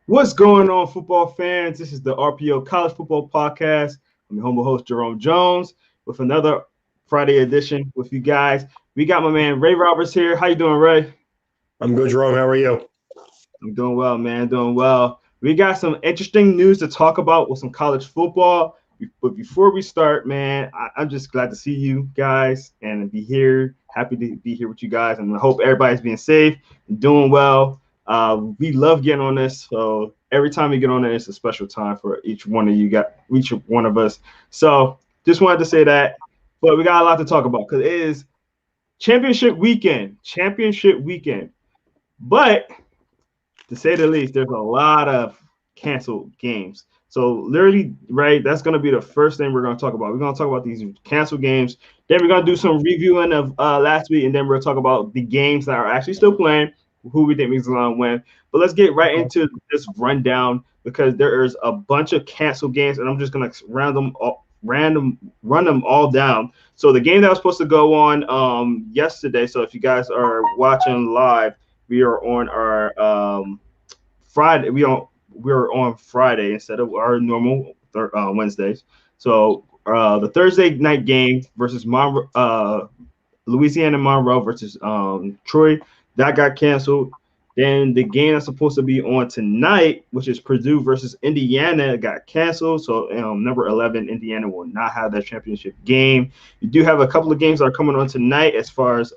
What's going on, football fans? This is the RPO College Football Podcast. I'm your humble host, Jerome Jones, with another Friday edition with you guys. We got my man Ray Roberts here. How you doing, Ray? I'm good, Jerome. How are you? I'm doing well, man. Doing well. We got some interesting news to talk about with some college football. But before we start, man, I'm just glad to see you guys and be here. Happy to be here with you guys, and I hope everybody's being safe and doing well. We love getting on this, so every time we get on it, it's a special time for each one of you, got each one of us. So just wanted to say that, but we got a lot to talk about because it is championship weekend. Championship weekend, but to say the least, there's a lot of canceled games. So literally, right, that's going to be the first thing we're going to talk about. We're going to talk about these canceled games. Then we're going to do some reviewing of last week, and then we're going to talk about the games that are actually still playing, who we think is going to win. But let's get right into this rundown because there is a bunch of canceled games, and I'm just going to run them all down. So the game that was supposed to go on yesterday. So if you guys are watching live, we are on our Friday. We're on Friday instead of our normal Wednesdays. So the Thursday night game versus Louisiana Monroe versus Troy that got canceled. Then the game that's supposed to be on tonight, which is Purdue versus Indiana, got canceled. So number 11, Indiana will not have that championship game. You do have a couple of games that are coming on tonight as far as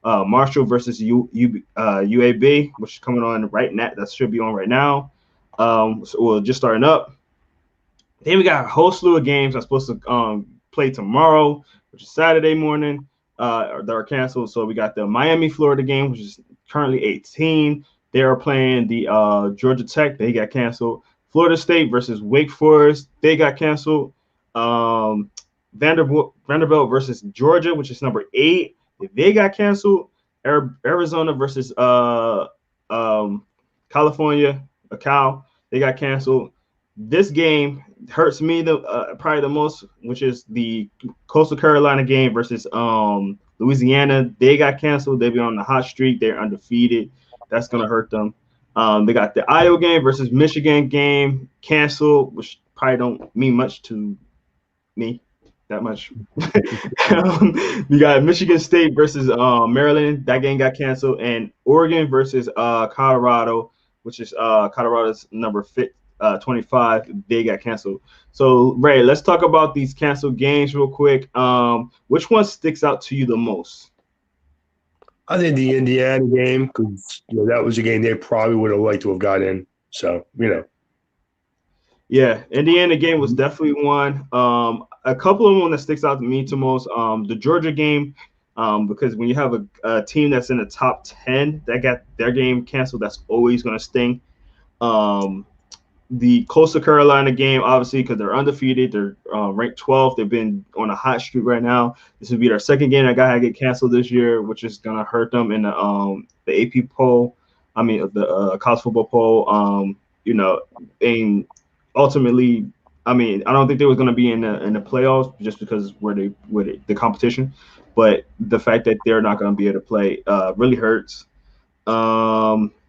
Marshall versus UAB, which is coming on right now. That should be on right now. So we're just starting up. Then we got a whole slew of games that's supposed to play tomorrow, which is Saturday morning, that are canceled. So we got the Miami, Florida game, which is currently 18. They are playing the Georgia Tech. They got canceled. Florida State versus Wake Forest. They got canceled. Vanderbilt versus Georgia, which is number 8. They got canceled. Arizona versus California, a Cal. They got canceled. This game hurts me probably the most, which is the Coastal Carolina game versus Louisiana. They got canceled. They've been on the hot streak. They're undefeated. That's gonna hurt them. They got the Iowa game versus Michigan game canceled, which probably don't mean much to me that much. We got Michigan State versus Maryland. That game got canceled, and Oregon versus Colorado, which is Colorado's number 25. They got canceled. So Ray, let's talk about these canceled games real quick. Which one sticks out to you the most? I think the Indiana game, because that was a game they probably would have liked to have got in. So, Yeah, Indiana game was definitely one. A couple of them that sticks out to me to most. The Georgia game, because when you have a team that's in the top 10 that got their game canceled, that's always going to sting. Um, the Coastal Carolina game, obviously, because they're undefeated, they're ranked 12th. They've been on a hot streak right now. This would be their second game that got to get canceled this year, which is going to hurt them in the AP poll. I mean, the college football poll. And ultimately, I mean, I don't think they was going to be in the playoffs just because the competition, but the fact that they're not going to be able to play really hurts.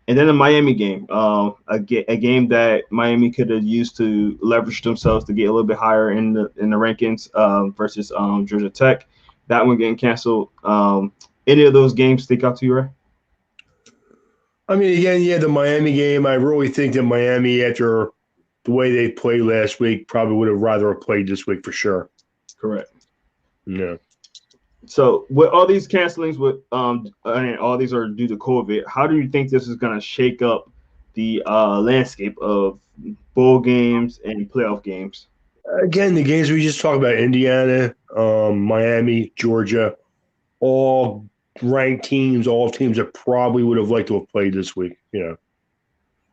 And then the Miami game, a game that Miami could have used to leverage themselves to get a little bit higher in the rankings versus Georgia Tech. That one getting canceled. Any of those games stick out to you, Ray? I mean, again, the Miami game. I really think that Miami, after the way they played last week, probably would have rather have played this week for sure. Correct. Yeah. So with all these cancelings, and all these are due to COVID, how do you think this is going to shake up the landscape of bowl games and playoff games? Again, the games we just talked about, Indiana, Miami, Georgia, all ranked teams, all teams that probably would have liked to have played this week.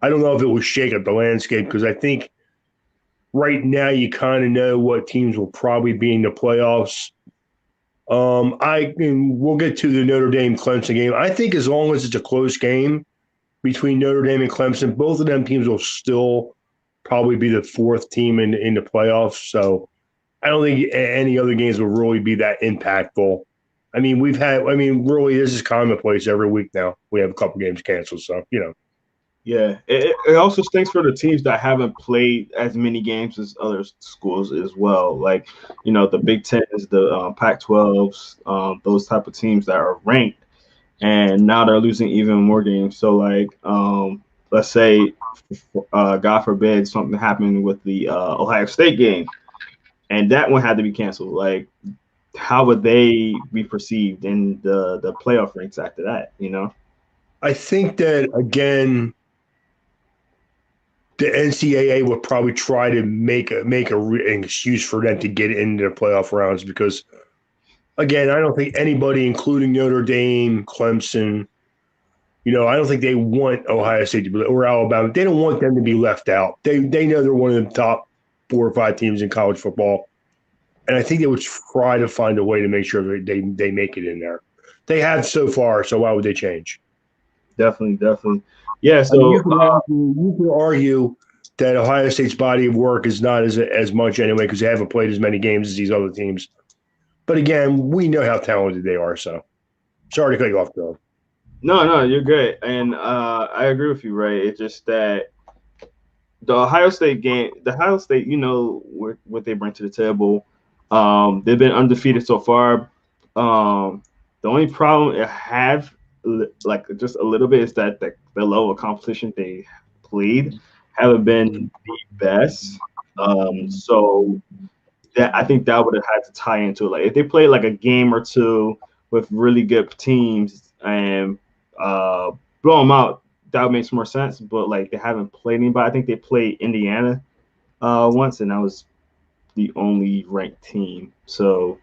I don't know if it will shake up the landscape because I think right now you kind of know what teams will probably be in the playoffs. We'll get to the Notre Dame Clemson game. I think as long as it's a close game between Notre Dame and Clemson, both of them teams will still probably be the fourth team in the playoffs. So I don't think any other games will really be that impactful. I mean, really, this is commonplace every week now. We have a couple games canceled. So. Yeah, it also stinks for the teams that haven't played as many games as other schools as well. Like, the Big Ten is the Pac-12s, those type of teams that are ranked, and now they're losing even more games. So, like, let's say, God forbid, something happened with the Ohio State game, and that one had to be canceled. Like, how would they be perceived in the playoff ranks after that? I think that again, the NCAA would probably try to an excuse for them to get into the playoff rounds because, again, I don't think anybody, including Notre Dame, Clemson, I don't think they want Ohio State to be or Alabama. They don't want them to be left out. They know they're one of the top 4 or 5 teams in college football, and I think they would try to find a way to make sure that they make it in there. They have so far, so why would they change? Definitely, definitely. Yeah. I mean, So you could argue that Ohio State's body of work is not as much anyway because they haven't played as many games as these other teams. But again, we know how talented they are. So sorry to cut you off, Joe. no, no, you're good, and I agree with you, right? It's just that the Ohio State game, the Ohio State, what they bring to the table. They've been undefeated so far. The only problem it have, like just a little bit, is that the level of competition they played haven't been the best. So that I think that would have had to tie into it. Like if they played like a game or two with really good teams and uh, blow them out, that makes more sense. But like they haven't played anybody. I think they played Indiana once, and that was the only ranked team. So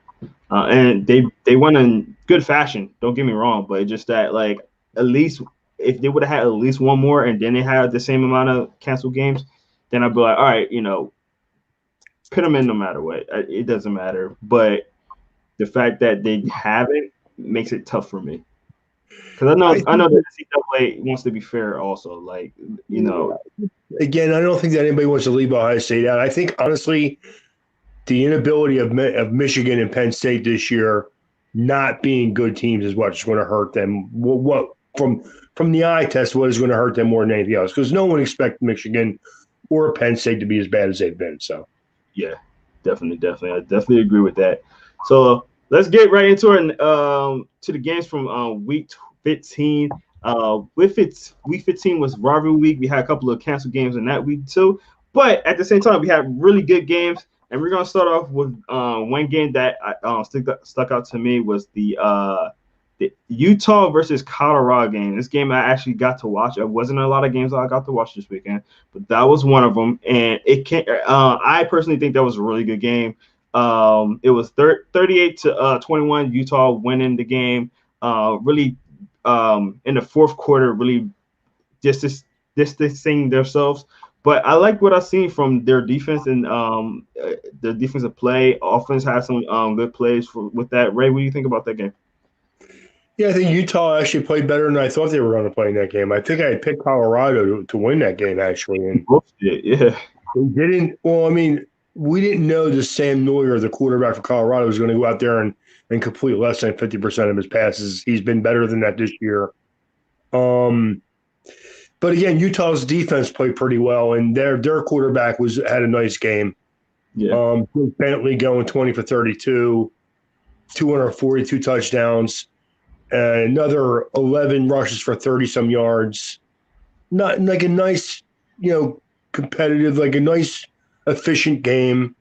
and they won in good fashion. Don't get me wrong, but it's just that like at least if they would have had at least one more, and then they had the same amount of canceled games, then I'd be like, all right, put them in no matter what. It doesn't matter. But the fact that they haven't makes it tough for me. Because I know the NCAA wants to be fair also. Like, again, I don't think that anybody wants to leave Ohio State out. I think honestly, the inability of Michigan and Penn State this year not being good teams is what's going to hurt them. What from the eye test, what is going to hurt them more than anything else? Because no one expects Michigan or Penn State to be as bad as they've been. So yeah, definitely, definitely. I definitely agree with that. So let's get right into it. To the games from week 15. Week 15 was rivalry week. We had a couple of canceled games in that week too. But at the same time, we had really good games. And we're gonna start off with one game that stuck out to me was the Utah versus Colorado game. This game I actually got to watch. It wasn't a lot of games I got to watch this weekend, but that was one of them. And it can I personally think that was a really good game. It was 38 to 21. Utah winning the game. Really in the fourth quarter, really distancing themselves. But I like what I've seen from their defense and their defensive play. Offense has some good plays with that. Ray, what do you think about that game? yeah, I think Utah actually played better than I thought they were going to play in that game. I think I had picked Colorado to win that game actually, and Both did, yeah. they didn't. Well, I mean, we didn't know that Sam Neuer, the quarterback for Colorado, was going to go out there and complete less than 50% of his passes. He's been better than that this year. But again, Utah's defense played pretty well, and their quarterback had a nice game. Yeah. Bentley going 20 for 32, 242 touchdowns, another 11 rushes for 30 some yards. Not like a nice, competitive, like a nice, efficient game.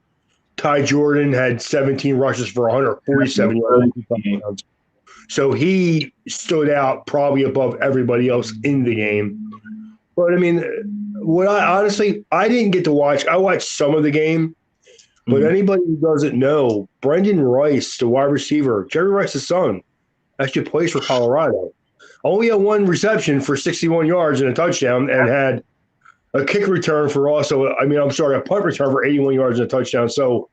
Ty Jordan had 17 rushes for 147 yards. So he stood out probably above everybody else in the game. But I mean, I didn't get to watch. I watched some of the game, but anybody who doesn't know, Brendan Rice, the wide receiver, Jerry Rice's son, actually plays for Colorado. Only had one reception for 61 yards and a touchdown, and had a kick return for a punt return for 81 yards and a touchdown. So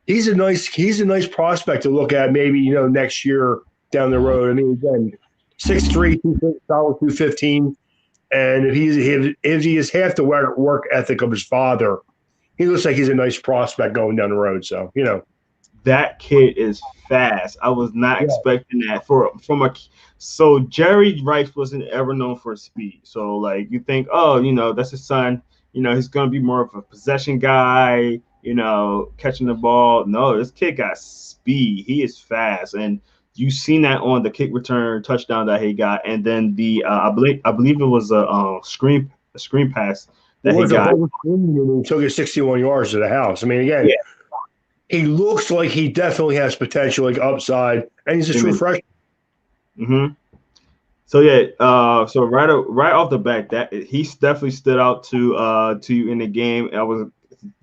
he's a nice prospect to look at maybe, next year down the road. I mean, again, 6'3", 215. And if he is half the work ethic of his father, he looks like he's a nice prospect going down the road. So, that kid is fast. I was not Yeah. expecting that for from a. So Jerry Rice wasn't ever known for speed. So like you think, oh, that's his son. He's gonna be more of a possession guy. Catching the ball. No, this kid got speed. He is fast, and you seen that on the kick return touchdown that he got, and then the I believe it was a screen pass It that he was a got. whole screen and he took it 61 yards to the house. I mean, again, he looks like he definitely has potential, like upside, and he's a true Yeah. freshman. Mm-hmm. So yeah, so right off the back, that he's definitely stood out to you in the game. I was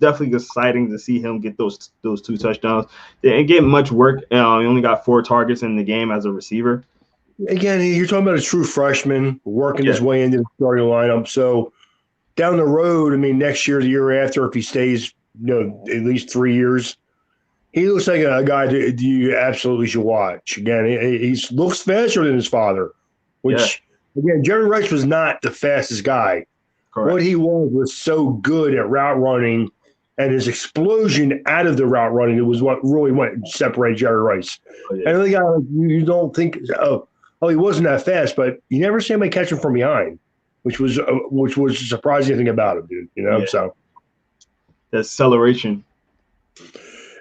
definitely exciting to see him get those two touchdowns. They didn't get much work. He only got 4 targets in the game as a receiver. Again, you're talking about a true freshman working Yeah, his way into the starting lineup. So down the road, I mean, next year, the year after, if he stays, at least 3 years, he looks like a guy that you absolutely should watch. Again, he looks faster than his father, yeah, which, again, Jerry Rice was not the fastest guy. What correct. he was so good at route running, and his explosion out of the route running, it was what really went separated Jerry Rice. Oh yeah, And the guy, you don't think, he wasn't that fast, but you never see anybody catch him from behind, which was a surprising thing about him, dude. yeah. So The acceleration.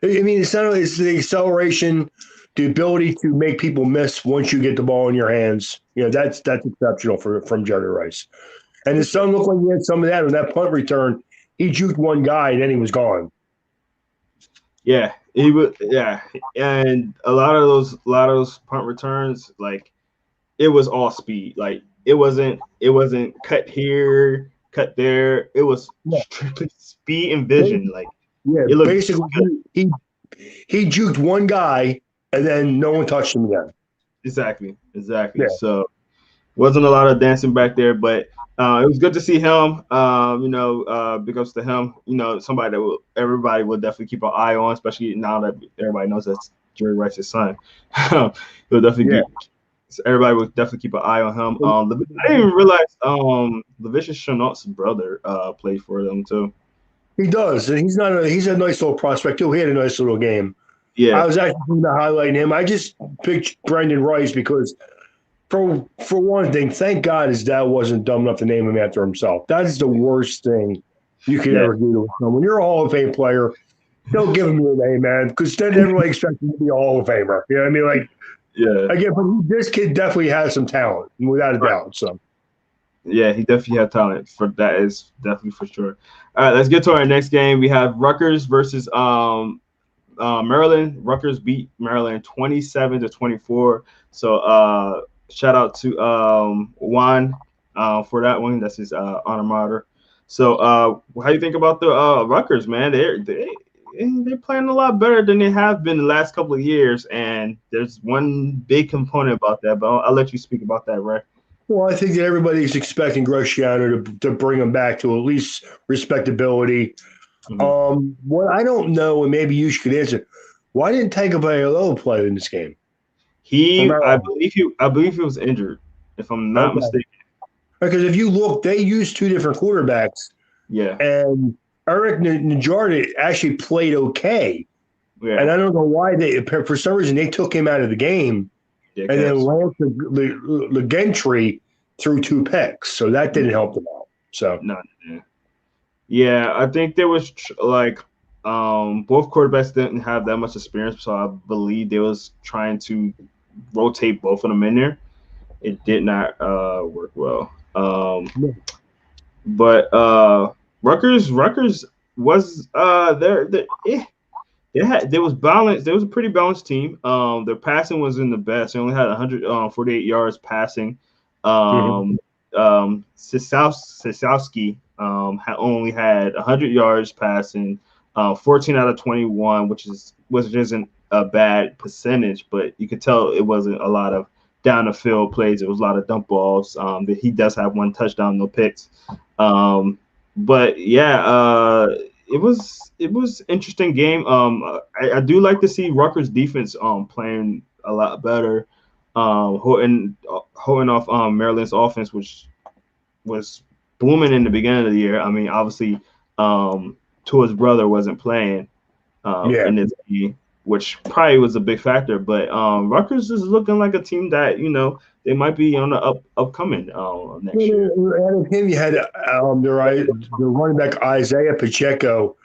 I mean, it's the acceleration, the ability to make people miss once you get the ball in your hands. That's exceptional from Jerry Rice. And For his sure. son looked like he had some of that on that punt return. He juked one guy and then he was gone. Yeah, he was. Yeah, and a lot of those punt returns, like it was all speed. Like it wasn't cut here, cut there. It was Yeah, strictly speed and vision. Like yeah. it looked Basically, good. he juked one guy and then no one touched him again. Exactly. Yeah, So wasn't a lot of dancing back there, but it was good to see him. Big ups to him. Somebody that everybody will definitely keep an eye on, especially now that everybody knows that's Jerry Rice's son. He'll definitely yeah. so everybody will definitely keep an eye on him. I didn't even realize Lavicia Chenault's brother played for them too. He does, and he's a nice little prospect too. He had a nice little game. Yeah, I was actually thinking about highlighting him. I just picked Brendan Rice because for one thing, thank God his dad wasn't dumb enough to name him after himself. That is the worst thing you could yeah, ever do to someone. You're a Hall of Fame player. Don't give him your name, man, because then everybody expects him to be a Hall of Famer. You know what I mean? Like, yeah. again, but this kid definitely has some talent, without a Right. doubt. So, Yeah, he definitely had talent for that is definitely for sure. All right, let's get to our next game. We have Rutgers versus Maryland. Rutgers beat Maryland 27-24. So shout out to Juan for that one. That's his honor mater. So how you think about the Rutgers, man? They're playing a lot better than they have been the last couple of years, and there's one big component about that. But I'll let you speak about that, Ray. well, I think that everybody's expecting Graciano to bring him back to at least respectability. Mm-hmm. What I don't know, and maybe you could answer, why didn't Tagovailoa play in this game? Or Maryland? I believe he was injured, if I'm not Okay. mistaken. Because if you look, they used two different quarterbacks, Yeah, and Eric Najardis actually played okay. And yeah, I don't know why for some reason, they took him out of the game, yeah, and then Cavs. Lance Legentry threw two picks, so that didn't help them out. So No, yeah. Yeah, I think there was like both quarterbacks didn't have that much experience, so I believe they was trying to rotate both of them in there. It did not work well. But Rutgers was there was balance. There was a pretty balanced team. Their passing was in the best. They only had 148 yards passing. mhm. Um, Sisowski only had 100 yards passing, 14 out of 21, which isn't a bad percentage, but you could tell it wasn't a lot of down the field plays. It was a lot of dump balls. That he does have one touchdown, no picks. Um, but yeah, it was interesting game. I do like to see Rutgers defense playing a lot better, holding off Maryland's offense, which was booming in the beginning of the year. I mean, obviously, Tua's brother wasn't playing Yeah, in this game. which probably was a big factor. But Rutgers is looking like a team that they might be on the upcoming next year. Out of him, you had their running back Isaiah Pacheco.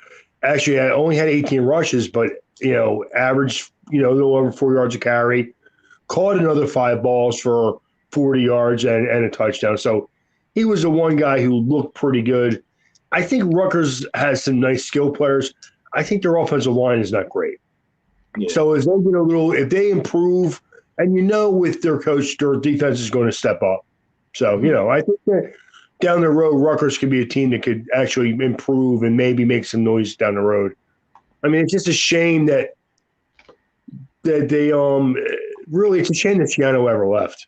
Actually, I only had 18 rushes, but averaged a little over 4 yards a carry. Caught another 5 balls for 40 yards and a touchdown. So he was the one guy who looked pretty good. I think Rutgers has some nice skill players. I think their offensive line is not great. Yeah. So as they get if they improve, and with their coach, their defense is going to step up. So, I think that down the road, Rutgers could be a team that could actually improve and maybe make some noise down the road. I mean, it's just a shame that they really, it's a shame that Shiano ever left.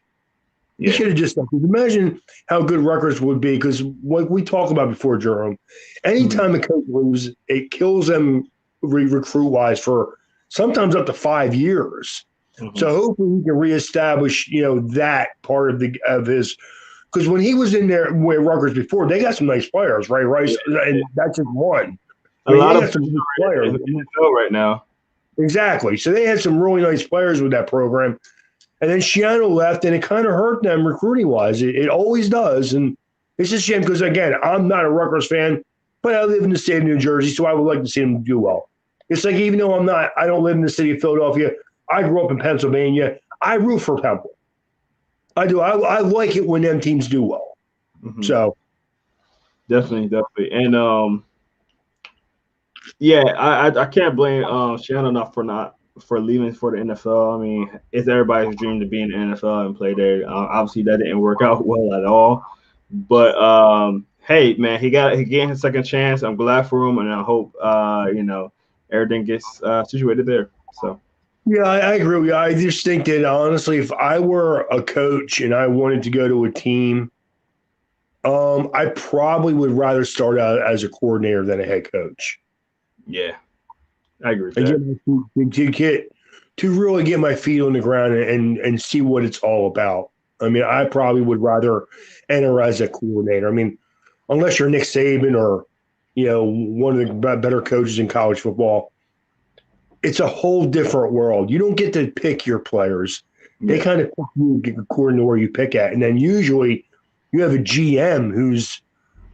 He should have just imagine how good Rutgers would be, because what we talked about before, Jerome, anytime a coach leaves, it kills them recruit wise for sometimes up to 5 years. So hopefully he can reestablish, that part of his, because when he was in there with Rutgers before, they got some nice players, right? Rice, and that's just one. A lot of some players in the NFL right now. Exactly. So they had some really nice players with that program. And then Shiano left, and it kind of hurt them recruiting wise. It always does. And it's just a shame because, again, I'm not a Rutgers fan, but I live in the state of New Jersey, so I would like to see them do well. It's like, even though I don't live in the city of Philadelphia, I grew up in Pennsylvania, I root for Temple. I do. I like it when them teams do well. So definitely. And I can't blame Shannon enough for leaving for the NFL. I mean, it's everybody's dream to be in the NFL and play there. Obviously, that didn't work out well at all. But hey, man, he gained his second chance. I'm glad for him, and I hope everything gets situated there. So. Yeah, I agree with you. I just think that, honestly, if I were a coach and I wanted to go to a team, I probably would rather start out as a coordinator than a head coach. Yeah, I agree with that. To really get my feet on the ground and see what it's all about. I mean, I probably would rather enter as a coordinator. I mean, unless you're Nick Saban or, one of the better coaches in college football, it's a whole different world. You don't get to pick your players. They kind of pick you according to where you pick at. And then usually you have a GM who's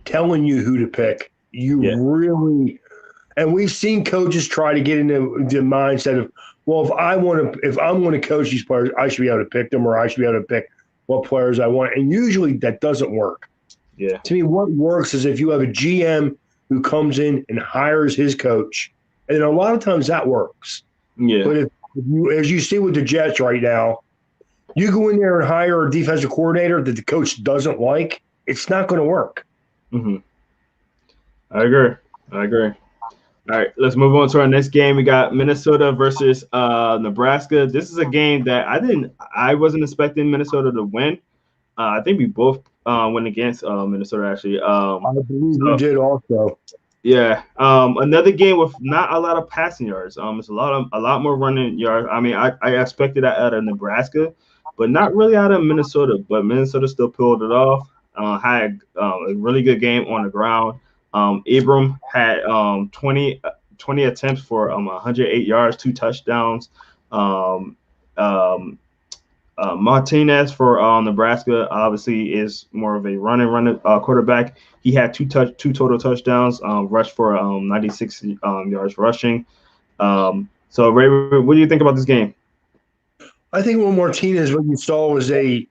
telling you who to pick. Really – and we've seen coaches try to get into the mindset of, well, if I'm going to coach these players, I should be able to pick them, or I should be able to pick what players I want. And usually that doesn't work. Yeah. To me, what works is if you have a GM who comes in and hires his coach. And a lot of times that works. Yeah. But if you, as you see with the Jets right now, you go in there and hire a defensive coordinator that the coach doesn't like, it's not going to work. I agree. All right, let's move on to our next game. We got Minnesota versus Nebraska. This is a game that I wasn't expecting Minnesota to win. I think we both went against Minnesota, actually. I believe we did also. Yeah. Another game with not a lot of passing yards. It's a lot more running yards. I mean, I expected that out of Nebraska, but not really out of Minnesota. But Minnesota still pulled it off. Had a really good game on the ground. Abram had 20 attempts for 108 yards, 2 touchdowns. Martinez for Nebraska obviously is more of a running quarterback. He had two total touchdowns, rushed for 96 yards rushing. So, Ray, what do you think about this game? I think what Martinez, what you saw was he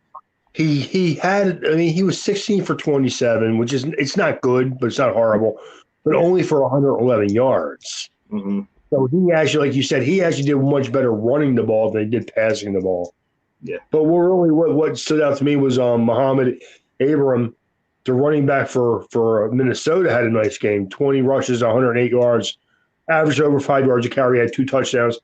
was 16 for 27, which is, it's not good, but it's not horrible, but only for 111 yards. So he actually, like you said, he actually did much better running the ball than he did passing the ball. Yeah. But what stood out to me was Muhammad Abram, the running back for Minnesota, had a nice game. 20 rushes, 108 yards, averaged over 5 yards a carry, had 2 touchdowns.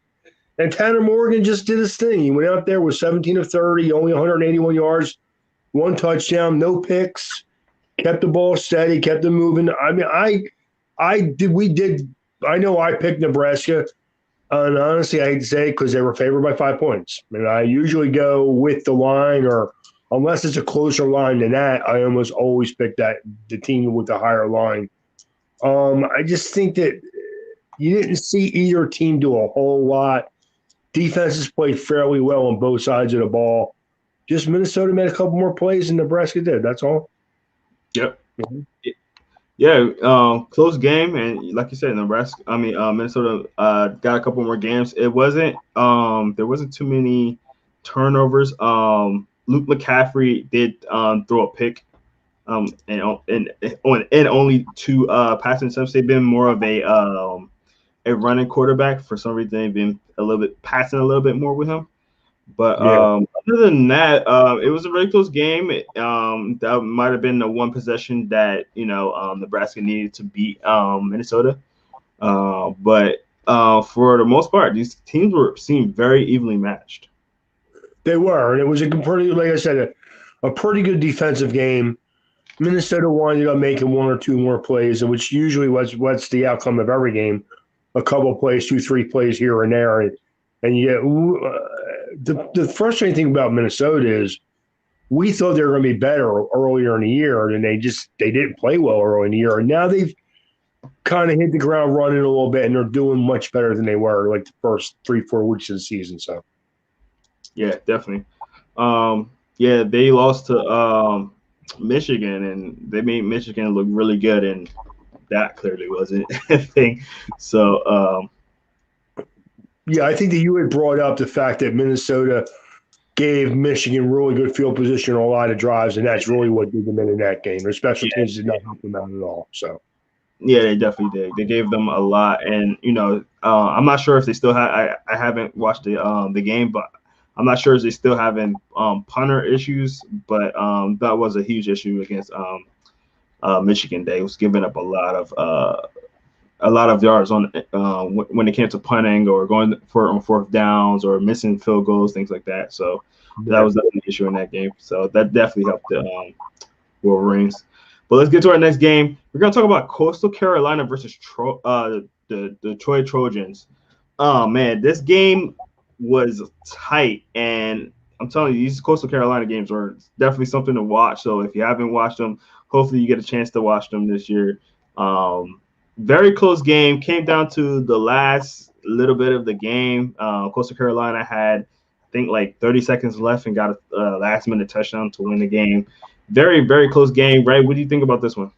And Tanner Morgan just did his thing. He went out there with 17 of 30, only 181 yards, 1 touchdown, no picks, kept the ball steady, kept it moving. I mean, I know I picked Nebraska. And honestly, I hate to say it because they were favored by 5 points. And I usually go with the line, or unless it's a closer line than that, I almost always pick the team with the higher line. I just think that you didn't see either team do a whole lot. Defenses played fairly well on both sides of the ball. Just Minnesota made a couple more plays than Nebraska did. That's all. Yep. Mhm. Yeah, close game, and like you said, Minnesota got a couple more games. There wasn't too many turnovers. Luke McCaffrey did throw a pick, and only two passing attempts. They've been more of a running quarterback. For some reason, they've been a little bit passing a little bit more with him. But Yeah, other than that, it was a very close game. That might have been the one possession that Nebraska needed to beat Minnesota. But for the most part, these teams seemed very evenly matched. they were, and it was a pretty, like I said, a pretty good defensive game. Minnesota ended up making one or two more plays, which usually was what's the outcome of every game. A couple of plays, two, three plays here and there, and you the frustrating thing about Minnesota is we thought they were going to be better earlier in the year, and they didn't play well early in the year, and now they've kind of hit the ground running a little bit, and they're doing much better than they were like the first 3-4 weeks of the season. So Yeah, definitely. Yeah, they lost to Michigan, and they made Michigan look really good, and that clearly wasn't a thing. So yeah, I think that you had brought up the fact that Minnesota gave Michigan really good field position on a lot of drives, and that's really what did them in that game. Their special yeah, teams did not help them out at all. So yeah, they definitely did. They gave them a lot, and I'm not sure if they still have. I haven't watched the game, but I'm not sure if they still having punter issues. But that was a huge issue against Michigan. They was giving up a lot of yards on when it came to punting or going for on fourth downs or missing field goals, things like that. So that yeah. was definitely an issue in that game. So that definitely helped the Wolverines. But let's get to our next game. We're gonna talk about Coastal Carolina versus the Troy Trojans. Oh man, this game was tight, and I'm telling you, these Coastal Carolina games are definitely something to watch. So if you haven't watched them, hopefully you get a chance to watch them this year. Very close game. Came down to the last little bit of the game. Coastal Carolina had, I think, like 30 seconds left and got a last minute touchdown to win the game. Very, very close game, right? What do you think about this one?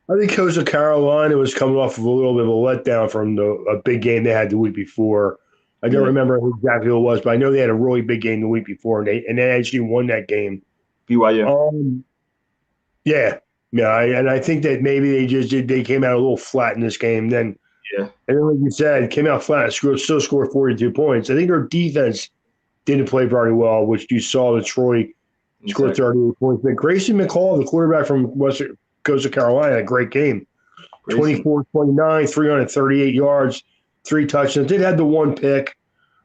I think Coastal Carolina was coming off of a little bit of a letdown from a big game they had the week before. I don't Yeah, remember exactly who it was, but I know they had a really big game the week before, and they actually won that game. BYU. Um, yeah, yeah, and I think that maybe they came out a little flat in this game. Yeah, And then, like you said, came out flat, still scored 42 points. I think their defense didn't play very well, which you saw Detroit scored exactly. 38 points. But Grayson McCall, the quarterback from Western Coast of Carolina, had a great game. Grayson. 24-29, 338 yards, 3 touchdowns. Did have the one pick,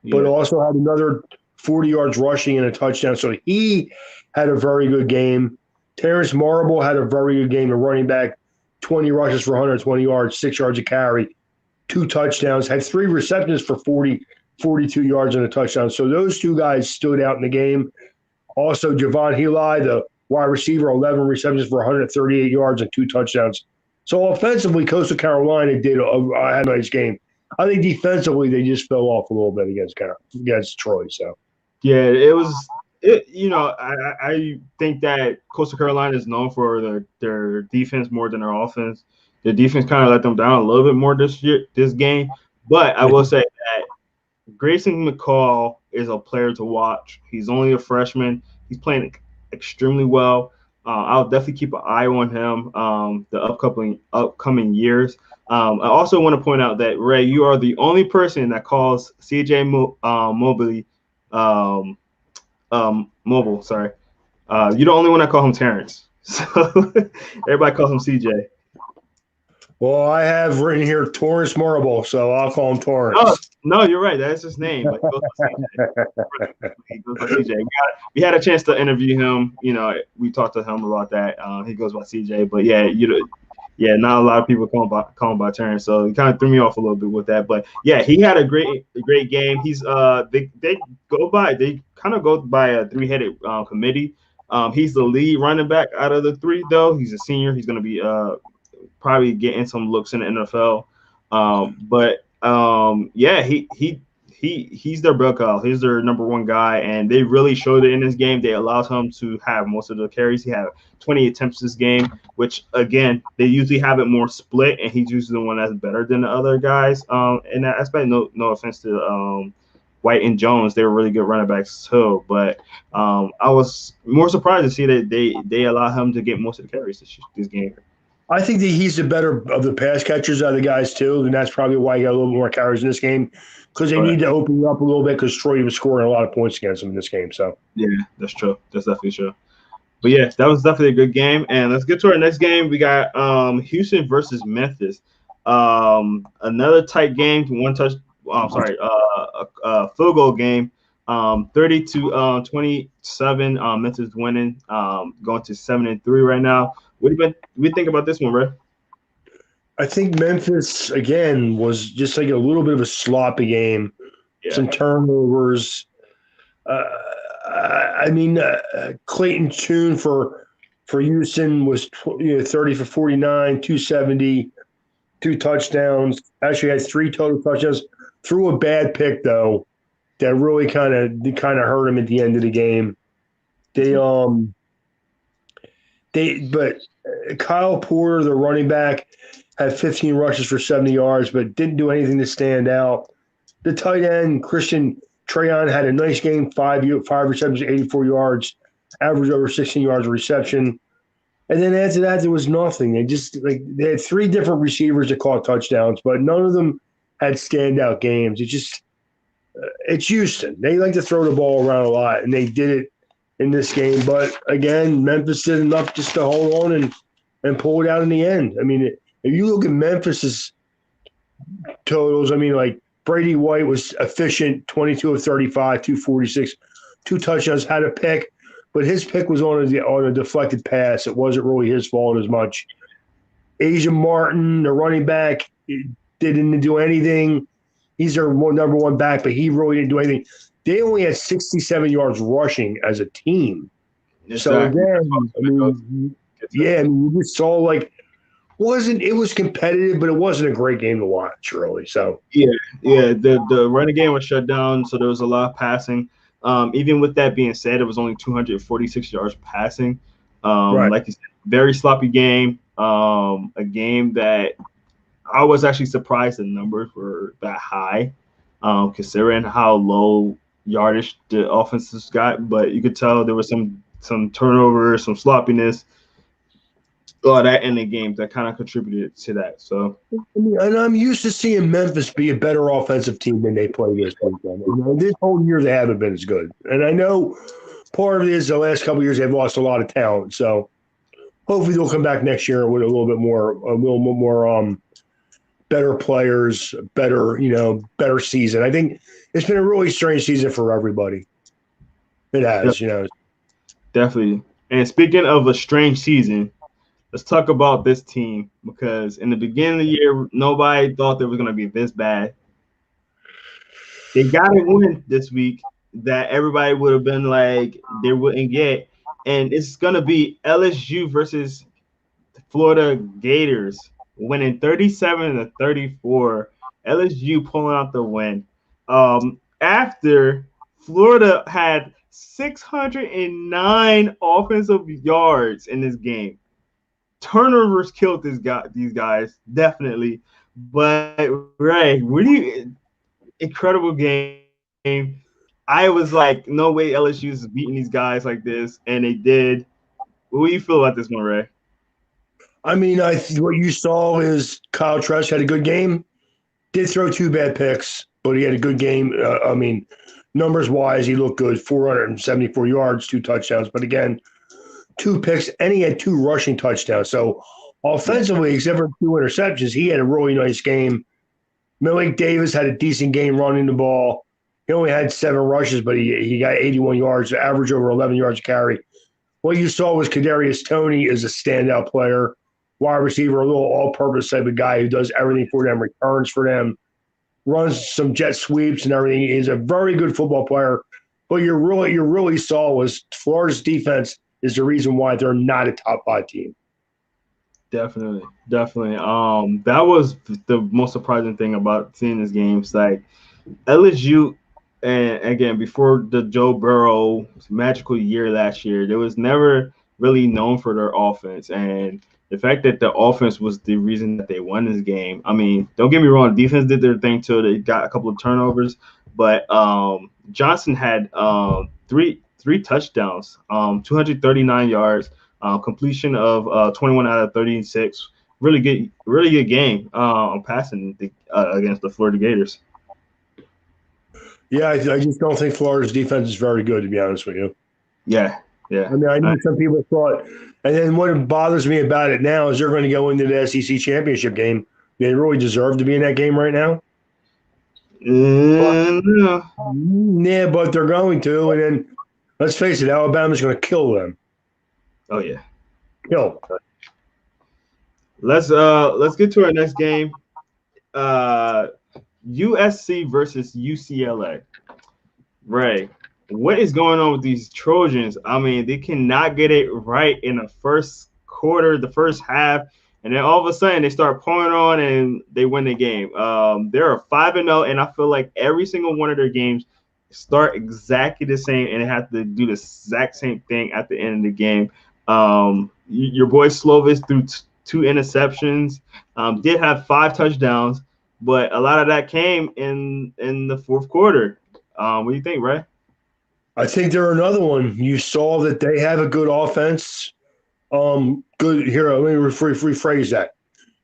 but Yeah, also had another 40 yards rushing and a touchdown. So he had a very good game. Terrence Marble had a very good game. The running back, 20 rushes for 120 yards, 6 yards a carry, 2 touchdowns, had 3 receptions for 42 yards and a touchdown. So those two guys stood out in the game. Also, Javon Heli, the wide receiver, 11 receptions for 138 yards and 2 touchdowns. So offensively, Coastal Carolina had a nice game. I think defensively, they just fell off a little bit against Troy. So yeah. It was. I think that Coastal Carolina is known for their defense more than their offense. Their defense kind of let them down a little bit more this game. But I will say that Grayson McCall is a player to watch. He's only a freshman. He's playing extremely well. I'll definitely keep an eye on him the upcoming years. I also want to point out that Ray, you are the only person that calls CJ Mobley Mobile. Sorry, you're the only one that call him Terrence. So everybody calls him CJ. well, I have written here Torrance Marble, so I'll call him No, Torrance. no, you're right. That's his name. But he goes by CJ. He goes by CJ. We had a chance to interview him. We talked to him about that. He goes by CJ. But yeah, yeah, not a lot of people call him by Terrence. So it kind of threw me off a little bit with that. But yeah, he had a great game. He's they kind of go by a three-headed committee. He's the lead running back out of the three, though. He's a senior. He's going to be probably getting some looks in the NFL. But yeah, he's their bell cow. He's their number one guy, and they really showed it in this game. They allowed him to have most of the carries. He had 20 attempts this game, which again they usually have it more split, and he's usually the one that's better than the other guys. In that aspect, no offense to White and Jones, they were really good running backs too. But I was more surprised to see that they allow him to get most of the carries this game. I think that he's the better of the pass catchers out of the guys too, and that's probably why he got a little more carries in this game because they need to open up a little bit because Troy was scoring a lot of points against him in this game. So yeah, that's true. That's definitely true. But yeah, that was definitely a good game. And let's get to our next game. We got Houston versus Memphis. Another tight game, one touch. Sorry, a field goal game. 30 to 27. Memphis winning. Going to 7-3 right now. What do you think about this one, Ray? I think Memphis again was just like a little bit of a sloppy game. Yeah. Some turnovers. Clayton Tune for Houston was 30 for 49, 270, 2 touchdowns. Actually had 3 total touchdowns. Threw a bad pick though, that really kind of hurt him at the end of the game. But Kyle Porter, the running back, had 15 rushes for 70 yards, but didn't do anything to stand out. The tight end, Christian Trayon, had a nice game, 5 receptions, 84 yards, average over 16 yards of reception. And then after that, there was nothing. They had 3 different receivers that caught touchdowns, but none of them had standout games. It's Houston. They like to throw the ball around a lot, and they did it in this game. But again, Memphis did enough just to hold on and pull it out in the end. I mean, if you look at Memphis's totals, I mean, like Brady White was efficient, 22 of 35, 246, 2 touchdowns, had a pick, but his pick was on a deflected pass. It wasn't really his fault as much. Asia Martin, the running back, didn't do anything. He's their number one back, but he really didn't do anything. They only had 67 yards rushing as a team. Exactly. So again, you just saw it was competitive, but it wasn't a great game to watch, really. So the running game was shut down, so there was a lot of passing. Even with that being said, it was only 246 yards passing. Right. Like you said, very sloppy game. A game that I was actually surprised the numbers were that high, considering how low yardage the offenses got. But you could tell there was some turnovers, some sloppiness, all that in the games that kind of contributed to that. So, and I'm used to seeing Memphis be a better offensive team than they play this weekend. This whole year they haven't been as good, and I know part of it is the last couple of years they've lost a lot of talent. So hopefully they'll come back next year with a little bit more better players, better season. I think it's been a really strange season for everybody. It has, Definitely. And speaking of a strange season, let's talk about this team, because in the beginning of the year, nobody thought they were going to be this bad. They got a win this week that everybody would have been like they wouldn't get. And it's going to be LSU versus the Florida Gators, winning 37-34. LSU pulling out the win. After Florida had 609 offensive yards in this game. Turnovers killed these guys, definitely. But Ray, incredible game. I was like, no way LSU is beating these guys like this, and they did. What do you feel about this one, Ray? I mean, what you saw is Kyle Trask had a good game. Did throw 2 bad picks, but he had a good game. Numbers-wise, he looked good. 474 yards, 2 touchdowns. But again, 2 picks, and he had 2 rushing touchdowns. So offensively, except for 2 interceptions, he had a really nice game. Malik Davis had a decent game running the ball. He only had 7 rushes, but he got 81 yards, average over 11 yards a carry. What you saw was Kadarius Toney is a standout player, wide receiver, a little all-purpose type of guy who does everything for them, returns for them, runs some jet sweeps and everything. He's a very good football player. But you really saw was Florida's defense is the reason why they're not a top 5 team. Definitely. That was the most surprising thing about seeing this game. It's like LSU, and again before the Joe Burrow magical year last year, they was never really known for their offense, and the fact that the offense was the reason that they won this game. I mean, don't get me wrong, defense did their thing too. They got a couple of turnovers, but Johnson had three touchdowns, 239 yards, completion of 21 out of 36. Really good game on passing against the Florida Gators. Yeah, I just don't think Florida's defense is very good, to be honest with you. Yeah, yeah. I mean, I know some people thought, and then what bothers me about it now is they're going to go into the SEC championship game. They really deserve to be in that game right now. But, No. yeah, but they're going to, and then let's face it, Alabama's going to kill them. Oh yeah. Kill. Let's get to our next game. USC versus UCLA. Ray, what is going on with these Trojans? I mean, they cannot get it right in the first quarter, the first half, and then all of a sudden they start pouring on and they win the game. They're 5-0, and I feel like every single one of their games start exactly the same, and they have to do the exact same thing at the end of the game. Your boy Slovis threw two interceptions, did have 5 touchdowns, but a lot of that came in the fourth quarter. What do you think, Ray? I think they're another one. You saw that they have a good offense. Good here. Let me rephrase that.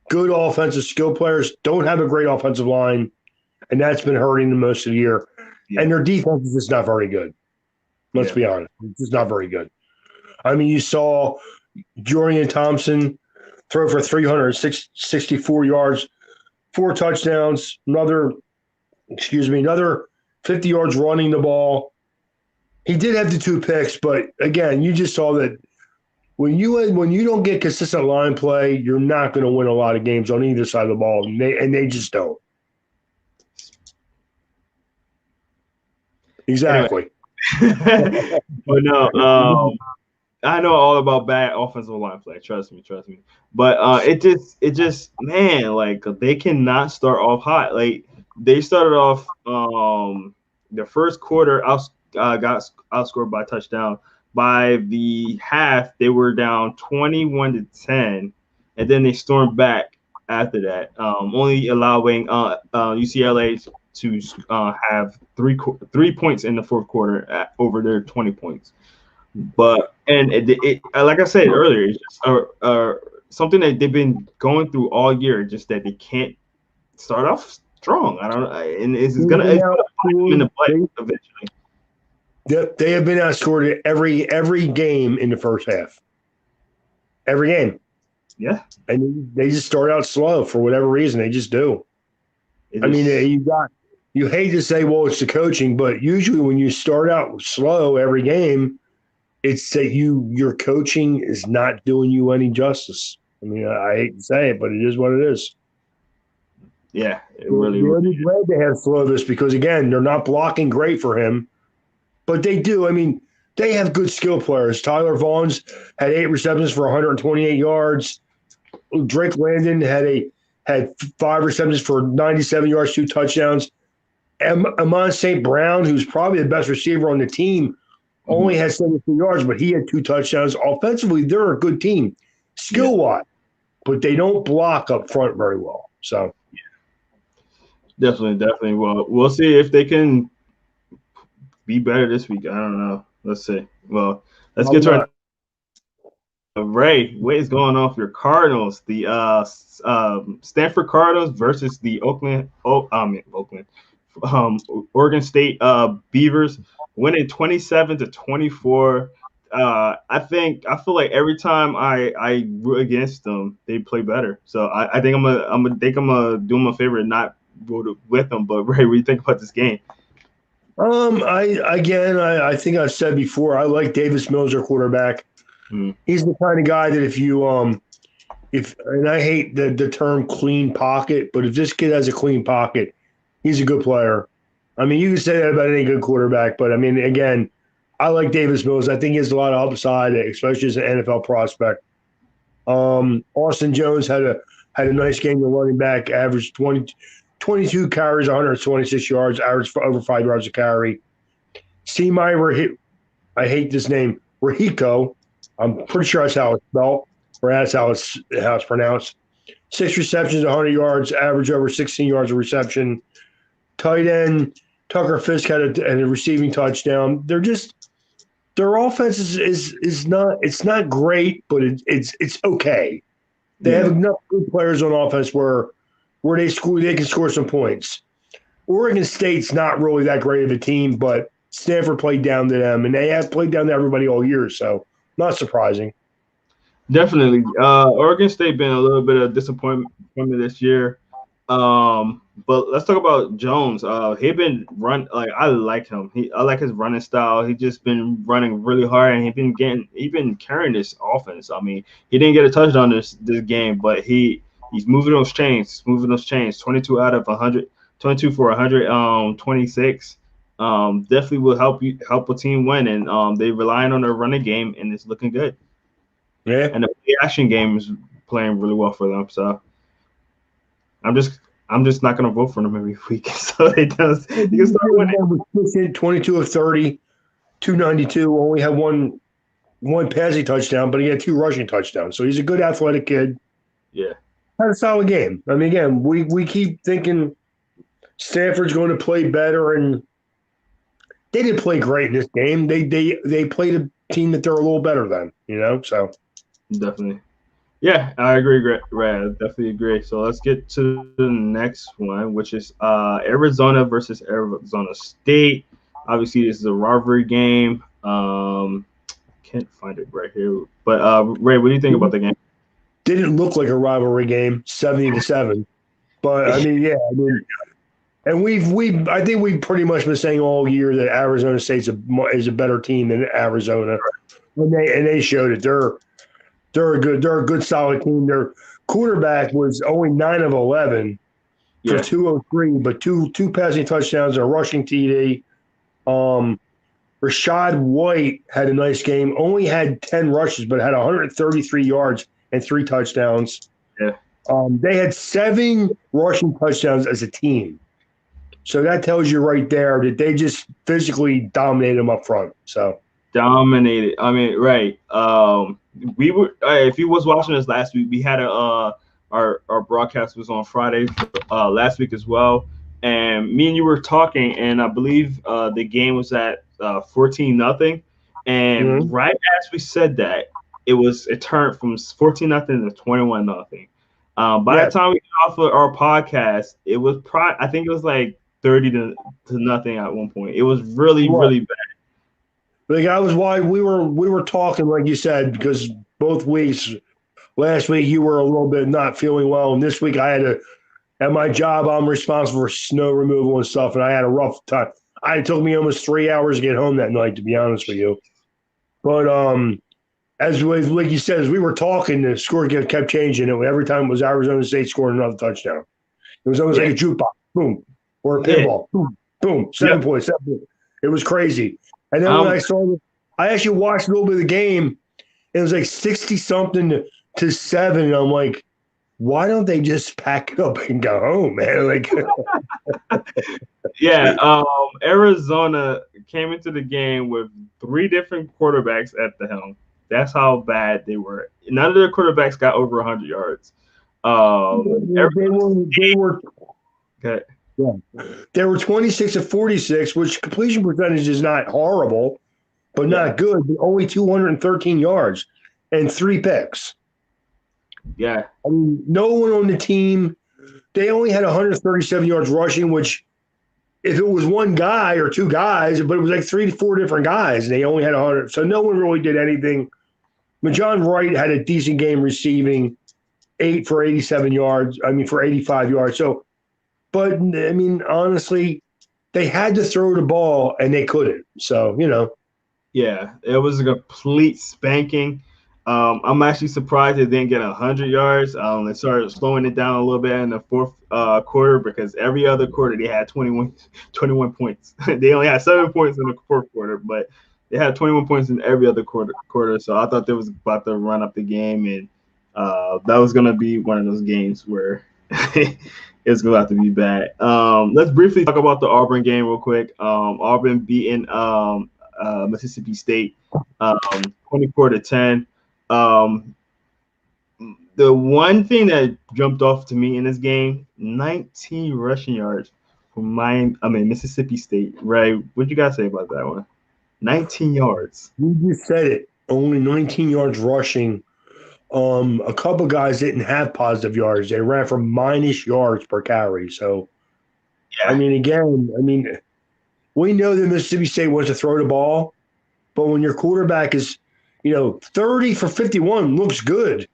Good offensive skill players don't have a great offensive line, and that's been hurting them most of the year. Yeah. And their defense is just not very good. Let's be honest. It's just not very good. I mean, you saw Jorian Thompson throw for 364 yards, 4 touchdowns, another 50 yards running the ball. He did have the 2 picks, but again, you just saw that when you don't get consistent line play, you're not going to win a lot of games on either side of the ball, and they just don't. Exactly. Anyway. But no, I know all about bad offensive line play. Trust me. But it just man, like they cannot start off hot. Like they started off the first quarter got outscored by touchdown. By the half, they were down 21-10, and then they stormed back after that, only allowing UCLA to have 3 points in the fourth quarter over their 20 points. But like I said earlier, it's just something that they've been going through all year, just that they can't start off strong. I don't know, and it's gonna bite them in the butt eventually. They have been outscored every game in the first half. Every game. Yeah. And they just start out slow for whatever reason. They just do. I mean, you hate to say, well, it's the coaching, but usually when you start out slow every game, it's that your coaching is not doing you any justice. I mean, I hate to say it, but it is what it is. Yeah, it really. You're glad they have Slovis because again, they're not blocking great for him, but they do. I mean, they have good skill players. Tyler Vaughn's had 8 receptions for 128 yards. Drake Landon had 5 receptions for 97 yards, 2 touchdowns. Amon St. Brown, who's probably the best receiver on the team, only had 72 yards, but he had 2 touchdowns. Offensively, they're a good team, skill-wise, but they don't block up front very well. So, definitely. Well, we'll see if they can be better this week. I don't know. Let's see. Well, let's get to our Ray. What is going on for your Cardinals? The Stanford Cardinals versus the Oregon State Beavers, winning 27-24. I feel like every time I root against them, they play better. So I think I'm gonna do them a favor and not root with them. But Ray, what do you think about this game? I think I've said before, I like Davis Mills, their quarterback. He's the kind of guy that and I hate the term clean pocket, but if this kid has a clean pocket, he's a good player. I mean, you can say that about any good quarterback, but I mean, again, I like Davis Mills. I think he has a lot of upside, especially as an NFL prospect. Austin Jones had a nice game. The running back averaged 20 22 carries, 126 yards, average for over 5 yards a carry. I hate this name, Rahiko. I'm pretty sure that's how it's spelled, or that's how it's pronounced. 6 receptions, 100 yards, average over 16 yards of reception. Tight end Tucker Fisk had a receiving touchdown. Their offense is not great, but it's okay. They have enough good players on offense where they can score some points. Oregon State's not really that great of a team, but Stanford played down to them, and they have played down to everybody all year, so not surprising. Definitely. Oregon State been a little bit of disappointment this year. But let's talk about Jones. He been I like him. I like his running style. He just been running really hard, and he been carrying this offense. I mean, he didn't get a touchdown this game, but he's moving those chains, 22 out of 100, 22 for 126. Definitely will help a team win, and they relying on their running game, and it's looking good. Yeah, and the play action game is playing really well for them. So I'm just not gonna vote for them every week. So they does. You can start winning. 22 of 30, 292. Only had one passing touchdown, but he had 2 rushing touchdowns. So he's a good athletic kid. Yeah, had a solid game. I mean, again, we keep thinking Stanford's going to play better, and they didn't play great in this game. They played a team that they're a little better than, so. Definitely. Yeah, I agree, Brad. I definitely agree. So let's get to the next one, which is Arizona versus Arizona State. Obviously, this is a rivalry game. Can't find it right here. But Ray, what do you think about the game? Didn't look like a rivalry game, 70-7. But I mean, yeah, and I think we've pretty much been saying all year that Arizona State is a better team than Arizona, and they showed it. They're a good solid team. Their quarterback was only 9 of 11 for 203, but two passing touchdowns and a rushing TD. Rashad White had a nice game. Only had 10 rushes, but had 133 yards and 3 touchdowns. Yeah. They had 7 rushing touchdowns as a team. So that tells you right there that they just physically dominated them up front. So dominated. I mean, right. We were if you was watching us last week, we had our broadcast was on Friday last week as well, and me and you were talking, and I believe the game was at 14-0, and right as we said that, it turned from 14-0 to 21-0. By the time we got off of our podcast, it was I think it was like 30 to nothing at one point. It was really bad. Like I was why we were talking, like you said, because both weeks, last week you were a little bit not feeling well, and this week I had at my job I'm responsible for snow removal and stuff, and I had a rough time. It took me almost 3 hours to get home that night, to be honest with you. But like you said, as we were talking, the score kept changing, and every time it was Arizona State scoring another touchdown. It was almost like a jukebox, boom, or a pinball, boom, boom, 7 points, 7 points. It was crazy. And then when I actually watched a little bit of the game. It was like 60-something to 7. And I'm like, why don't they just pack it up and go home, man? Like, Arizona came into the game with 3 different quarterbacks at the helm. That's how bad they were. None of their quarterbacks got over 100 yards. They were. Okay. Yeah. They were 26 of 46, which completion percentage is not horrible, but not good. But only 213 yards and 3 picks. Yeah. I mean, no one on the team. They only had 137 yards rushing, which if it was one guy or 2 guys, but it was like 3 to 4 different guys, and they only had 100. So no one really did anything. John Wright had a decent game receiving, 8 for 87 yards. I mean, for 85 yards. So, but, I mean, honestly, they had to throw the ball, and they couldn't. So, Yeah, it was a complete spanking. I'm actually surprised they didn't get 100 yards. They started slowing it down a little bit in the fourth quarter because every other quarter they had 21 points. They only had 7 points in the fourth quarter, but they had 21 points in every other quarter. So I thought they was about to run up the game, and that was going to be one of those games where It's going to have to be bad. Let's briefly talk about the Auburn game real quick. Auburn beating Mississippi State 24-10. Um, the one thing that jumped off to me in this game, 19 rushing yards from Mississippi State. Right? What you guys say about that one? 19 yards. You just said it. Only 19 yards rushing. A couple guys didn't have positive yards. They ran for minus yards per carry. So, Yeah. We know that Mississippi State wants to throw the ball, but when your quarterback is, 30 for 51 looks good.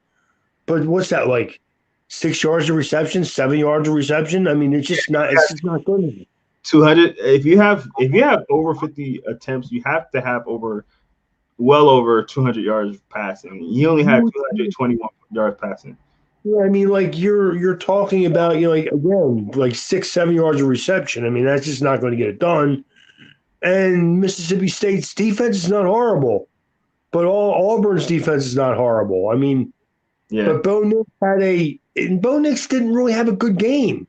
But what's that like? 6 yards of reception, 7 yards of reception. I mean, it's just not good. 200. If you have over 50 attempts, you have to have well over 200 yards passing. He only had 221 yards passing. Yeah, I mean, like you're talking about, again, like 6, 7 yards of reception. I mean, that's just not going to get it done. And Mississippi State's defense is not horrible, but Auburn's defense is not horrible. I mean, yeah. But Bo Nix didn't really have a good game.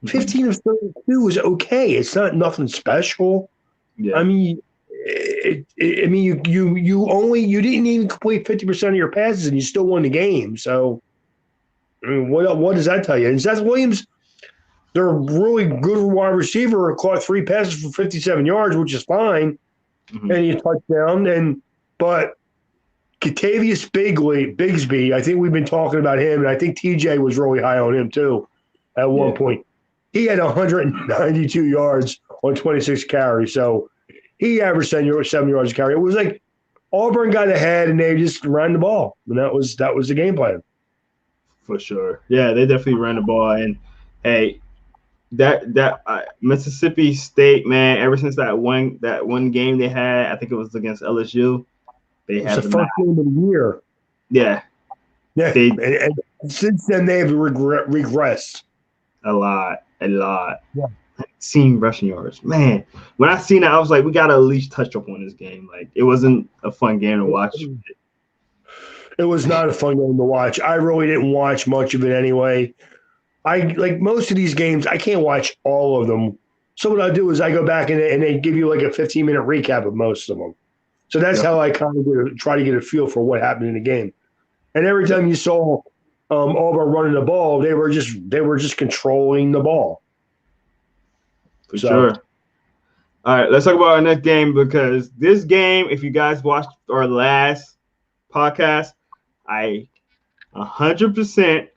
15 of 32 was okay. It's not nothing special. Yeah. I mean, you didn't even complete 50% of your passes and you still won the game. So, I mean, what does that tell you? And Seth Williams, they're a really good wide receiver, caught 3 passes for 57 yards, which is fine, and he touchdown. But Katavius Bigsby, I think we've been talking about him, and I think TJ was really high on him too at one point. He had 192 yards on 26 carries, so he averaged 7 yards a carry. It was like Auburn got ahead and they just ran the ball, and that was the game plan. For sure, yeah, they definitely ran the ball, and hey, that Mississippi State, man, ever since that one game they had, I think it was against LSU. They have the first game of the year. Yeah. And since then they've regressed a lot. Yeah. 19 rushing yards, man. When I seen that, I was like, we gotta at least touch up on this game. Like, it wasn't a fun game to watch. It was not a fun game to watch. I really didn't watch much of it anyway. I like most of these games. I can't watch all of them. So what I do is I go back and they give you like a 15-minute recap of most of them. So that's how I kind of try to get a feel for what happened in the game. And every time you saw Auburn running the ball, they were just controlling the ball. For sure. All right, let's talk about our next game, because this game, if you guys watched our last podcast, I 100%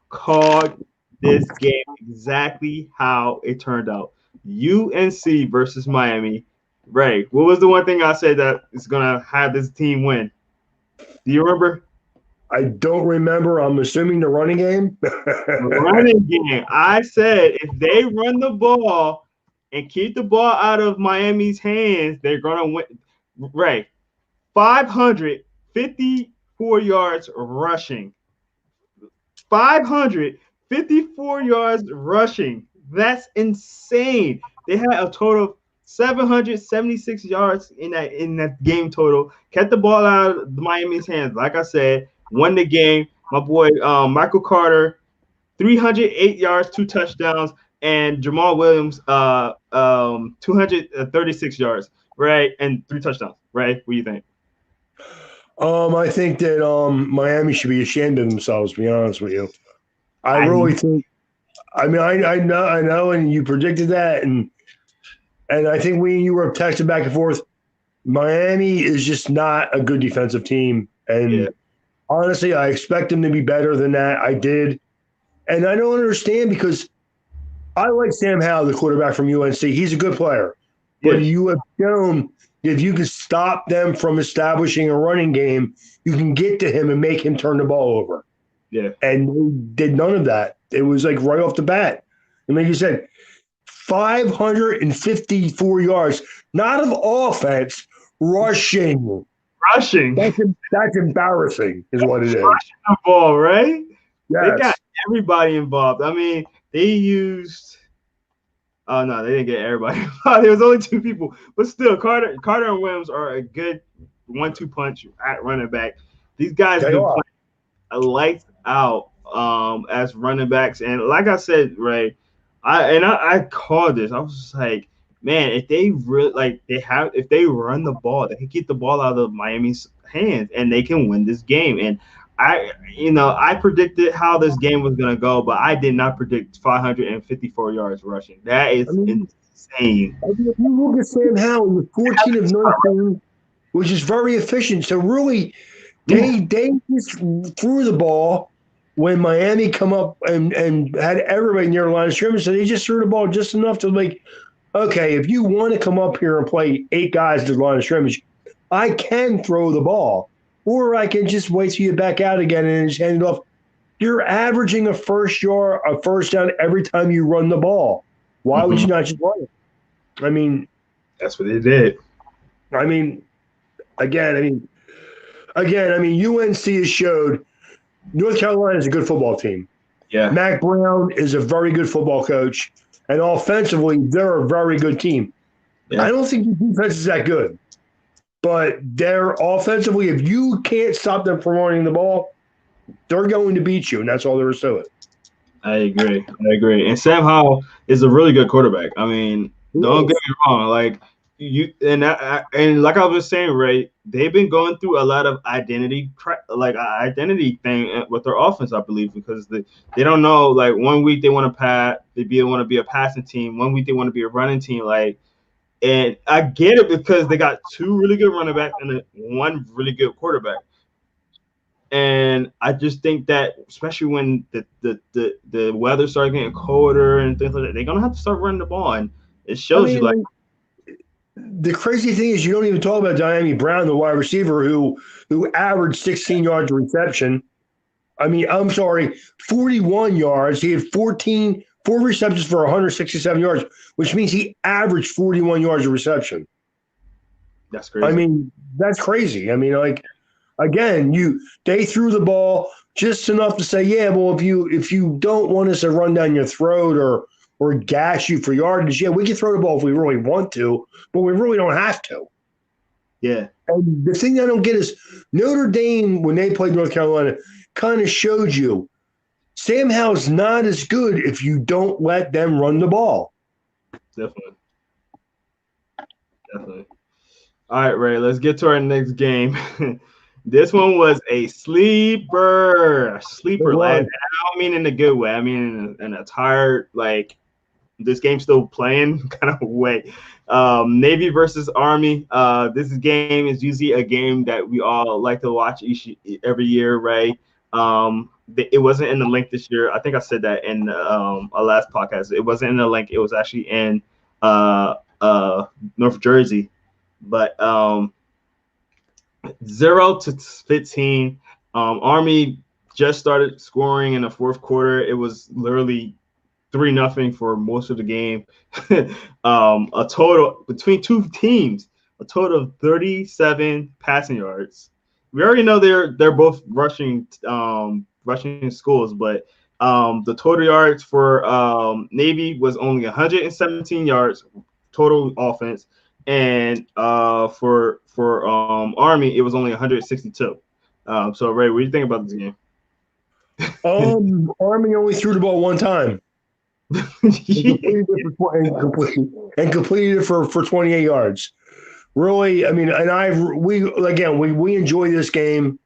called this game exactly how it turned out. UNC versus Miami. Ray, what was the one thing I said that is going to have this team win? Do you remember? I don't remember. I'm assuming the running game. The running game. I said if they run the ball and keep the ball out of Miami's hands, they're going to win. Ray, 554 yards rushing. 554 yards rushing. That's insane. They had a total of 776 yards in that game total. Kept the ball out of Miami's hands. Like I said, won the game. My boy Michael Carter, 308 yards, 2 touchdowns, and Jamal Williams, 236 yards, right, and 3 touchdowns. Right? What do you think? I think that Miami should be ashamed of themselves, to be honest with you. I really think. I mean, I know, and you predicted that, and I think we and you were texting back and forth. Miami is just not a good defensive team, and honestly, I expect them to be better than that. I did, and I don't understand because I like Sam Howell, the quarterback from UNC. He's a good player, but you have shown if you can stop them from establishing a running game, you can get to him and make him turn the ball over. Yeah, and they did none of that. It was like right off the bat. And like you said, 554 yards, not of offense, rushing. That's embarrassing, is what it is. Rushing the ball, right? Yes. They got everybody involved. I mean, they used. Oh no, they didn't get everybody involved. There was only 2 people, but still, Carter and Williams are a good 1-2 punch at running back. These guys been playing lights out as running backs, and like I said, Ray, I called this. I was just like, man, if they really if they run the ball, they can get the ball out of Miami's hands and they can win this game. And I predicted how this game was gonna go, but I did not predict 554 yards rushing. That I is mean, insane. if you look at Sam Howell, he was 14 of 19, which is very efficient. So really, Yeah. they just threw the ball when Miami come up and had everybody near the line of scrimmage. So they just threw the ball just enough to like, okay, if you want to come up here and play 8 guys to the line of scrimmage, I can throw the ball, or I can just wait till you back out again and just hand it off. You're averaging a first down every time you run the ball. Why would Hmm. you not just run it? I mean, That's what they did. I mean, again, I mean, UNC has showed North Carolina is a good football team. Yeah. Mac Brown is a very good football coach, and offensively, they're a very good team. I Yeah. don't think the defense is that good, but they're offensively. If you can't stop them from running the ball, they're going to beat you, and that's all there is to it. I agree. I agree. And Sam Howell is a really good quarterback. I mean, He don't get is. me wrong. Like and like I was saying, Ray, they've been going through a lot of identity thing with their offense, I believe, because they don't know. Like one week they want to pass, want to be a passing team. One week they want to be a running team. And I get it because they got two really good running backs and one really good quarterback. And I just think that, especially when the weather starts getting colder and things like that, they're gonna have to start running the ball, and it I shows you like, mean, the crazy thing is you don't even talk about Diami Brown, the wide receiver who averaged 16 yards of reception. I mean, I'm sorry, 41 yards. He had four receptions for 167 yards, which means he averaged 41 yards of reception. that's I crazy. mean, that's crazy. I mean, like again, they threw the ball just enough to say, yeah, well, if you don't want us to run down your throat or gash you for yardage, yeah, we can throw the ball if we really want to, but we really don't have to. Yeah, And the thing I don't get is Notre Dame, when they played North Carolina, kind of showed you Sam Howell's not as good if you don't let them run the ball. definitely, definitely. All right, Ray, let's get to our next game. This one was a It sleeper lad. was. And I don't mean in a good way. I mean in a tired, like this game's still playing kind of way. Navy versus Army. This game is usually a game that we all like to watch every year, right? It wasn't in the link this year. I think I said that in our last podcast. It wasn't in the link. It was actually in uh, uh, North Jersey. But 0-15. Army just started scoring in the fourth quarter. It was literally 3-0 for most of the game. A total between two teams, a total of 37 passing yards. We already know they're both rushing schools, but the total yards for Navy was only 117 yards total offense, and for Army it was only 162. So Ray, what do you think about this game? Army only threw the ball one time and completed it and completed it for 28 yards. Really, I mean, and we enjoy this game.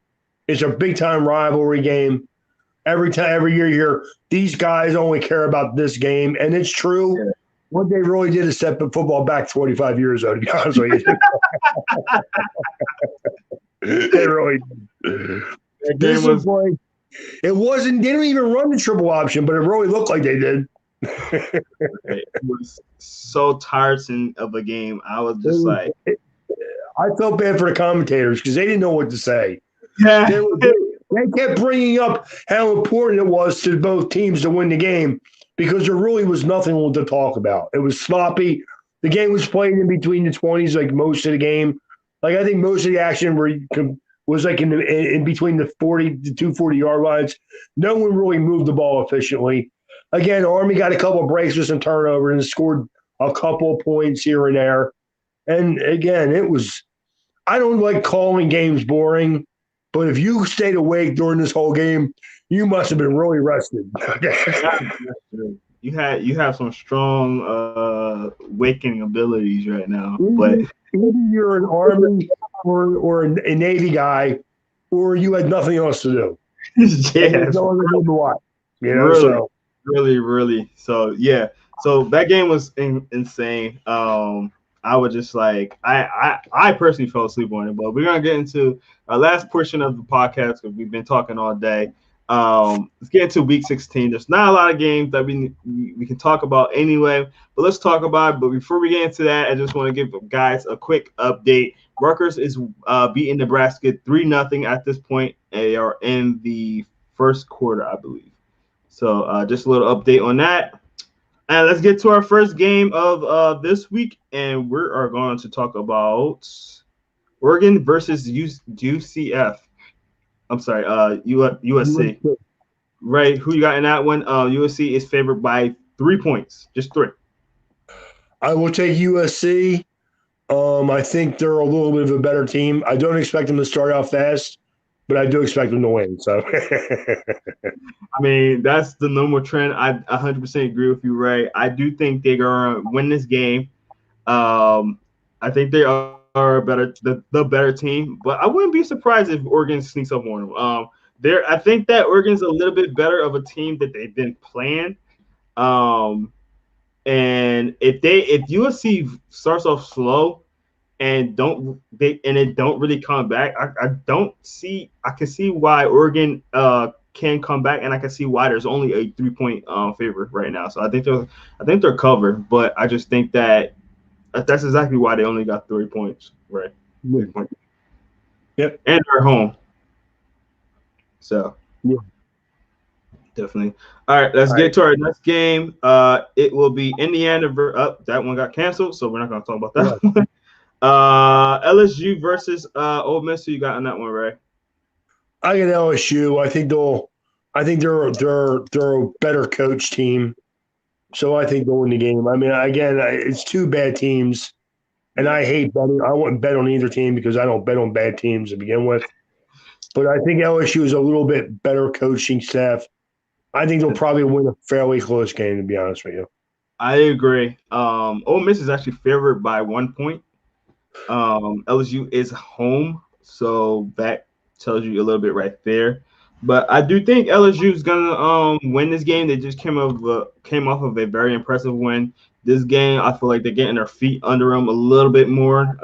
It's a big time rivalry game. Every year here, these guys only care about this game, and it's true. Yeah. What they really did is set the football back 25 years, though, to be honest with you. They really did. That This game was was like, it wasn't, they didn't even run the triple option, but it really looked like they did. it was so tiresome of a game. I was just was, like, I felt bad for the commentators because they didn't know what to say. yeah, They kept bringing up how important it was to both teams to win the game because there really was nothing to talk about. It was sloppy. The game was played in between the 20s, like most of the game. Like I think most of the action was like in between the 40 to 240-yard lines. No one really moved the ball efficiently. Again, Army got a couple of breaks with some turnover and scored a couple of points here and there. And again, it was. I don't like calling games boring, but if you stayed awake during this whole game, you must have been really rested. that's true. you have some strong waking abilities right now, but Either you're an Army or a Navy guy, or you had nothing else to do. And there's yes, no other game to watch. really, So really. So yeah, so that game was insane. I was just like, I personally fell asleep on it, but we're gonna get into our last portion of the podcast because we've been talking all day. Let's get into week 16. There's not a lot of games that we can talk about anyway, but let's talk about it. But before we get into that, I just want to give guys a quick update. Rutgers is beating Nebraska 3-0 at this point. They are in the first quarter, I believe. So just a little update on that. And let's get to our first game of this week, and we are going to talk about Oregon versus UCF. I'm sorry, USC. Right, who you got in that one? USC is favored by 3 points, just three. I will take USC. I think they're a little bit of a better team. I don't expect them to start out fast, but I do expect them to win. So I mean, that's the normal trend. I 100% agree with you, Ray. I do think they're going to win this game. I think they are the better team, but I wouldn't be surprised if Oregon sneaks up on them. I think that Oregon's a little bit better of a team that they've been playing. Um, and if USC starts off slow and it don't really come back, I can see why Oregon can come back, and I can see why there's only a 3 point favor right now. So I think they're covered, but I just think that that's exactly why they only got 3 points, right? 3 points. yep. And they're home. So Yeah. definitely. All right, let's All get right. to our next game. It will be Indiana. That one got canceled, so we're not going to talk about Yeah. that one. LSU versus Ole Miss. Who you got on that one, Ray? I get LSU. I think they're a better coach team. So I think they'll win the game. I mean, again, it's two bad teams, and I hate betting. I wouldn't bet on either team because I don't bet on bad teams to begin with. But I think LSU is a little bit better coaching staff. I think they'll probably win a fairly close game, to be honest with you. I agree. Ole Miss is actually favored by 1 point. LSU is home, so that tells you a little bit right there. But I do think LSU is gonna win this game. They just came off of a very impressive win. This game, I feel like they're getting their feet under them a little bit more.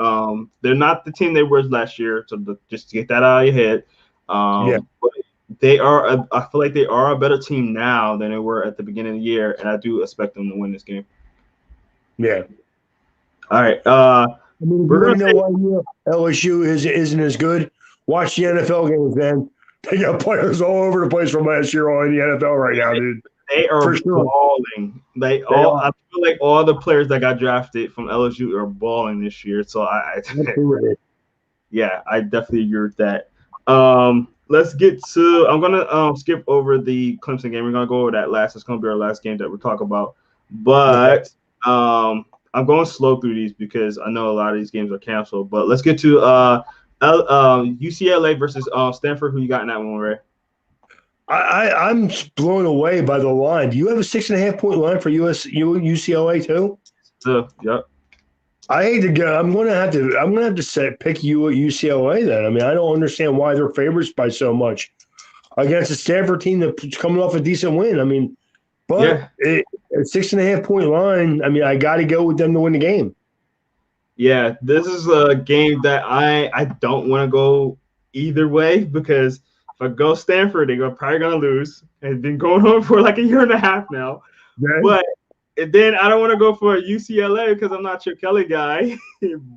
They're not the team they were last year, so just to get that out of your head. Yeah, But they are. I feel like they are a better team now than they were at the beginning of the year, and I do expect them to win this game. yeah. All right. I mean, if you We're want gonna to know say why LSU isn't as good, watch the NFL games, man. They got players all over the place from last year on in the NFL right now, dude. they are For sure. balling. They are. I feel like all the players that got drafted from LSU are balling this year. So Absolutely. yeah, I definitely agree with that. Let's get to. I'm gonna skip over the Clemson game. We're gonna go over that last. It's gonna be our last game that we'll talk about. Okay. But I'm going slow through these because I know a lot of these games are canceled. But let's get to UCLA versus Stanford. Who you got in that one, Ray? I'm blown away by the line. Do you have a 6.5 point line for UCLA too? So, yep. I hate to go. I'm gonna have to pick you at UCLA then. I mean, I don't understand why they're favorites by so much against a Stanford team that's coming off a decent win. I mean, but Yeah. a 6.5 point line. I mean, I got to go with them to win the game. Yeah, this is a game that I don't want to go either way because if I go Stanford, they're probably gonna lose. It's been going on for like a year and a half now. Okay. But then I don't want to go for UCLA because I'm not your Kelly guy.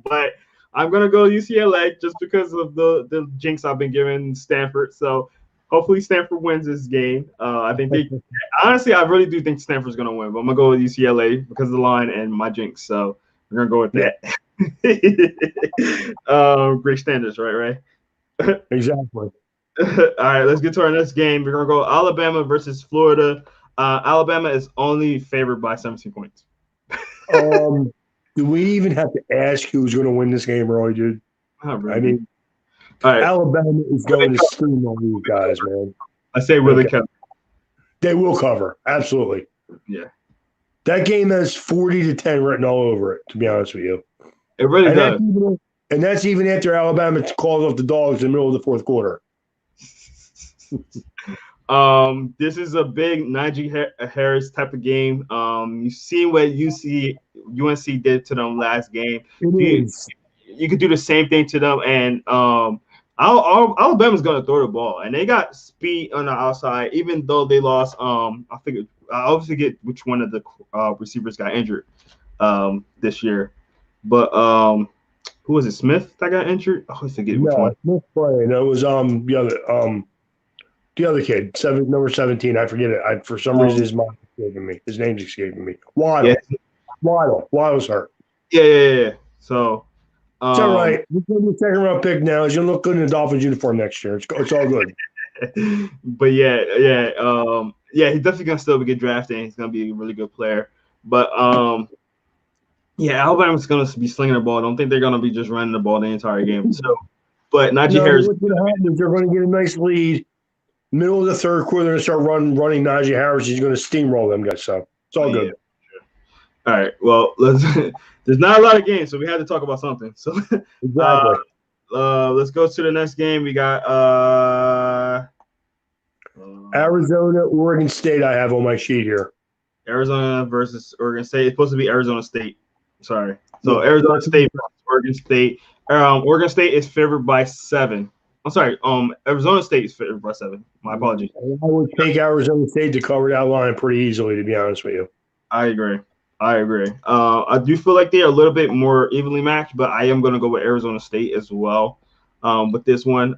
But I'm gonna go UCLA just because of the jinx I've been giving Stanford. So hopefully Stanford wins this game. I think they honestly I really do think Stanford's gonna win, but I'm gonna go with UCLA because of the line and my jinx. So we're gonna go with Yeah, that. Great standards, right? exactly. All right, let's get to our next game. We're gonna go Alabama versus Florida. Alabama is only favored by 17 points. Um, do we even have to ask who's going to win this game, Roy, dude? Not I really. mean, All right, Alabama is going to steam on these guys, man. I say Willie Okay. Kelly. They will cover. Absolutely. Yeah. That game has 40-10 written all over it, to be honest with you. It really And does. that's even after Alabama calls off the dogs in the middle of the fourth quarter. This is a big Najee Harris type of game. You see what UNC did to them last game. It is. You could do the same thing to them, and Alabama's gonna throw the ball, and they got speed on the outside, even though they lost. I obviously forget which one of the receivers got injured this year, but who was it? Smith that got injured? I always forget which one. Smith playing. It was the other kid, number 17. I forget it. For some reason his mind escaping me. His name's escaping me. Waddle. Yeah. Waddle's hurt. Yeah. So it's all right. You're going to be a second round pick now. He's going to look good in a Dolphins uniform next year. It's all good. But yeah, he's definitely gonna still get drafted. And he's gonna be a really good player. But yeah, Alabama's gonna be slinging the ball. I don't think they're gonna be just running the ball the entire game. So, but Najee Harris. What's going to happen is they're going to get a nice lead. Middle of the third quarter, they're going to start running Najee Harris. He's going to steamroll them guys. So it's all good. All right. Well, there's not a lot of games, so we had to talk about something. So exactly. Let's go to the next game. We got Arizona, Oregon State. I have on my sheet here. Arizona versus Oregon State. It's supposed to be Arizona State. Sorry. So Arizona State versus Oregon State. Oregon State is favored by 7. I'm sorry. Arizona State is favored by 7. My apologies. I would take Arizona State to cover that line pretty easily, to be honest with you. I agree. I do feel like they're a little bit more evenly matched, but I am going to go with Arizona State as well. With this one,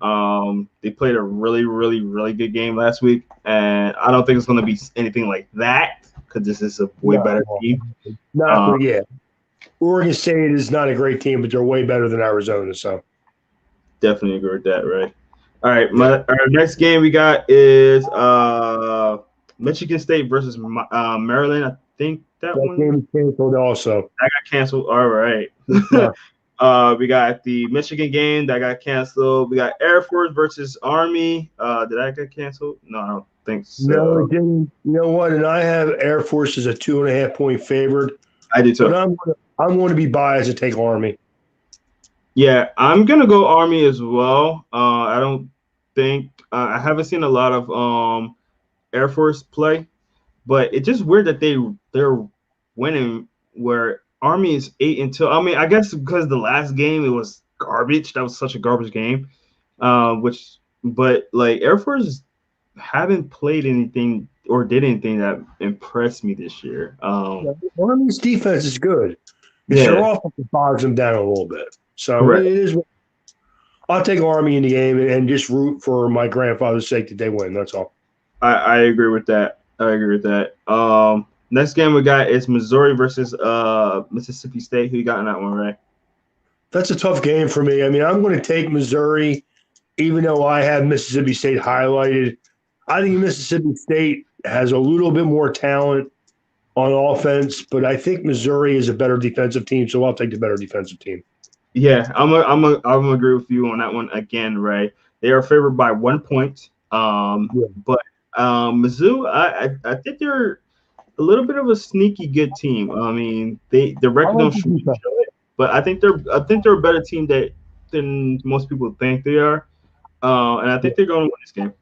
they played a really, really, really good game last week, and I don't think it's going to be anything like that because this is a way better team. Yeah. Oregon State is not a great team, but they're way better than Arizona. So definitely agree with that, right? All right, our next game we got is Michigan State versus Maryland. I think that game is canceled also. That got canceled. All right. Yeah. We got the Michigan game that got canceled. We got Air Force versus Army. Did that get canceled? No, I don't think so. No, it didn't. You know what? And I have Air Force as a 2.5 point favorite. I do too. But I'm going to be biased and take Army. Yeah, I'm gonna go Army as well. I don't think I haven't seen a lot of Air Force play, but it's just weird that they're winning where Army is 8-2. I mean, I guess because the last game it was garbage. That was such a garbage game. But like Air Force haven't played anything or did anything that impressed me this year. Army's defense is good. Their offense bogs them down a little bit. So it is. I'll take Army in the game and just root for my grandfather's sake that they win. That's all. I agree with that. Next game we got is Missouri versus Mississippi State. Who you got in that one, Ray? That's a tough game for me. I mean, I'm going to take Missouri, even though I have Mississippi State highlighted. I think Mississippi State has a little bit more talent on offense, but I think Missouri is a better defensive team, so I'll take the better defensive team. Yeah, I'm gonna agree with you on that one again, Ray. They are favored by 1 point. But Mizzou, I think they're a little bit of a sneaky good team. I mean, the record don't show it, but I think they're a better team than most people think they are. And I think they're going to win this game.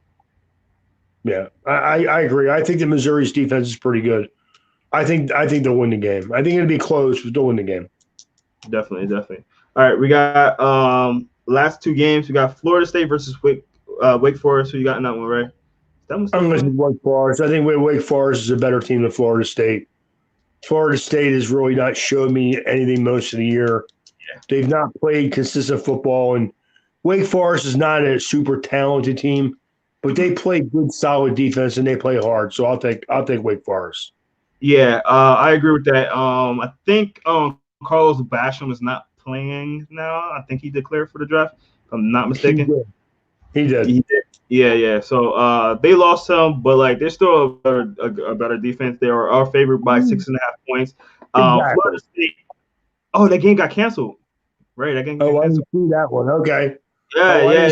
Yeah, I agree. I think that Missouri's defense is pretty good. I think they'll win the game. I think it'll be close, but they'll win the game. Definitely. All right, we got last 2 games. We got Florida State versus Wake Forest. Who you got in that one, Ray? I'm going to Wake Forest. I think Wake Forest is a better team than Florida State. Florida State has really not showed me anything most of the year. Yeah. They've not played consistent football, and Wake Forest is not a super talented team, but they play good, solid defense and they play hard. So I'll take Wake Forest. Yeah, I agree with that. I think Carlos Basham is not playing now. I think he declared for the draft, if I'm not mistaken. He did. Yeah. So they lost him, but like they're still a better defense. They are favored by 6.5 points. Exactly. Florida State. Oh, that game got canceled. Right, that game got canceled. I didn't see that one. Okay. Yeah.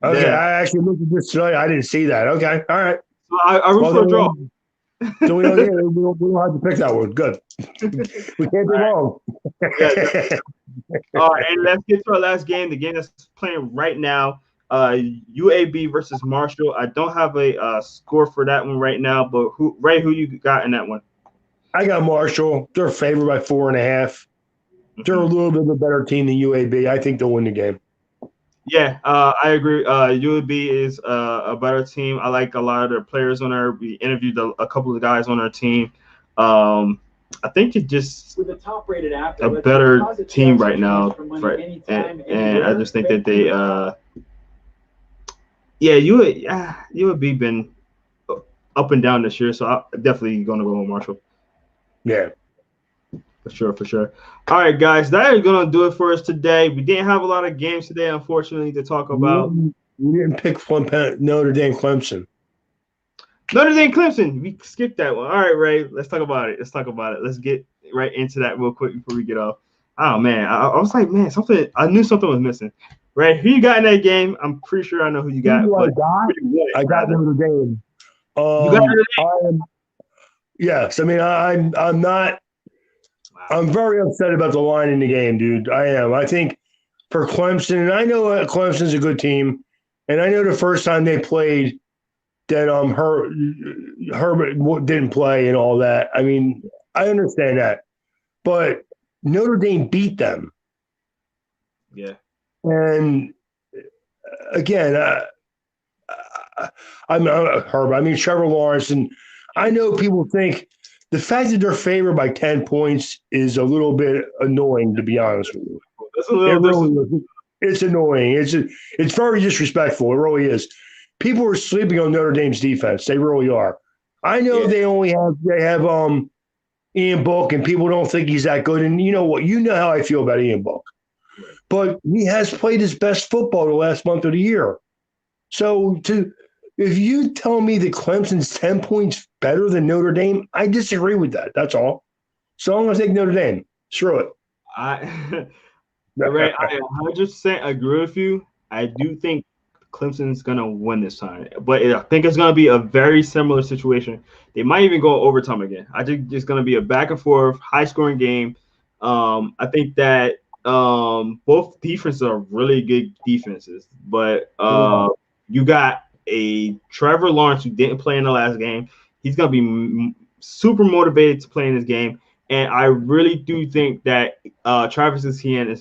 Okay, I actually looked at this tonight. I didn't see that. Okay, all right. So I root for a draw. So we don't have to pick that one. Good. We can't be All right. wrong. Yeah. All right, and let's get to our last game. The game that's playing right now, UAB versus Marshall. I don't have a score for that one right now, but who you got in that one? I got Marshall. They're favored by 4.5. They're a Mhm. little bit of a better team than UAB. I think they'll win the game. Yeah, I agree. UAB is a better team. I like a lot of their players on there. We interviewed a couple of guys on our team. I think it's just with a top-rated app a better team right now, and I just think that they, yeah, you would be been up and down this year, so I'm definitely going to go with Marshall. Yeah. For sure, for sure. All right, guys, that is going to do it for us today. We didn't have a lot of games today, unfortunately, to talk about. We didn't pick Notre Dame Clemson. Notre Dame Clemson. We skipped that one. All right, Ray. Let's talk about it. Let's get right into that real quick before we get off. Oh man, I was like, man, something. I knew something was missing. Right? Who you got in that game? I'm pretty sure I know who you got. Who I got Notre Dame. You got Notre Dame. Yes. I mean, I'm not. Wow. I'm very upset about the line in the game, dude. I am. I think for Clemson, and I know Clemson's a good team, and I know the first time they played that Herbert didn't play and all that. I mean, I understand that, but Notre Dame beat them. Yeah. And again, I'm Herbert. I mean, Trevor Lawrence, and I know people think the fact that they're favored by 10 points is a little bit annoying, to be honest with you. That's a little it's annoying. It's very disrespectful. It really is. People are sleeping on Notre Dame's defense. They really are. I know they have Ian Book, and people don't think he's that good. And you know what? You know how I feel about Ian Book. But he has played his best football the last month of the year. So if you tell me that Clemson's 10 points better than Notre Dame, I disagree with that. That's all. So I'm going to take Notre Dame. Screw it. I 100% agree with you. I do think Clemson's going to win this time. But I think it's going to be a very similar situation. They might even go overtime again. I think it's going to be a back and forth, high-scoring game. I think that both defenses are really good defenses. But you got a Trevor Lawrence who didn't play in the last game. He's going to be super motivated to play in this game. And I really do think that Travis Etienne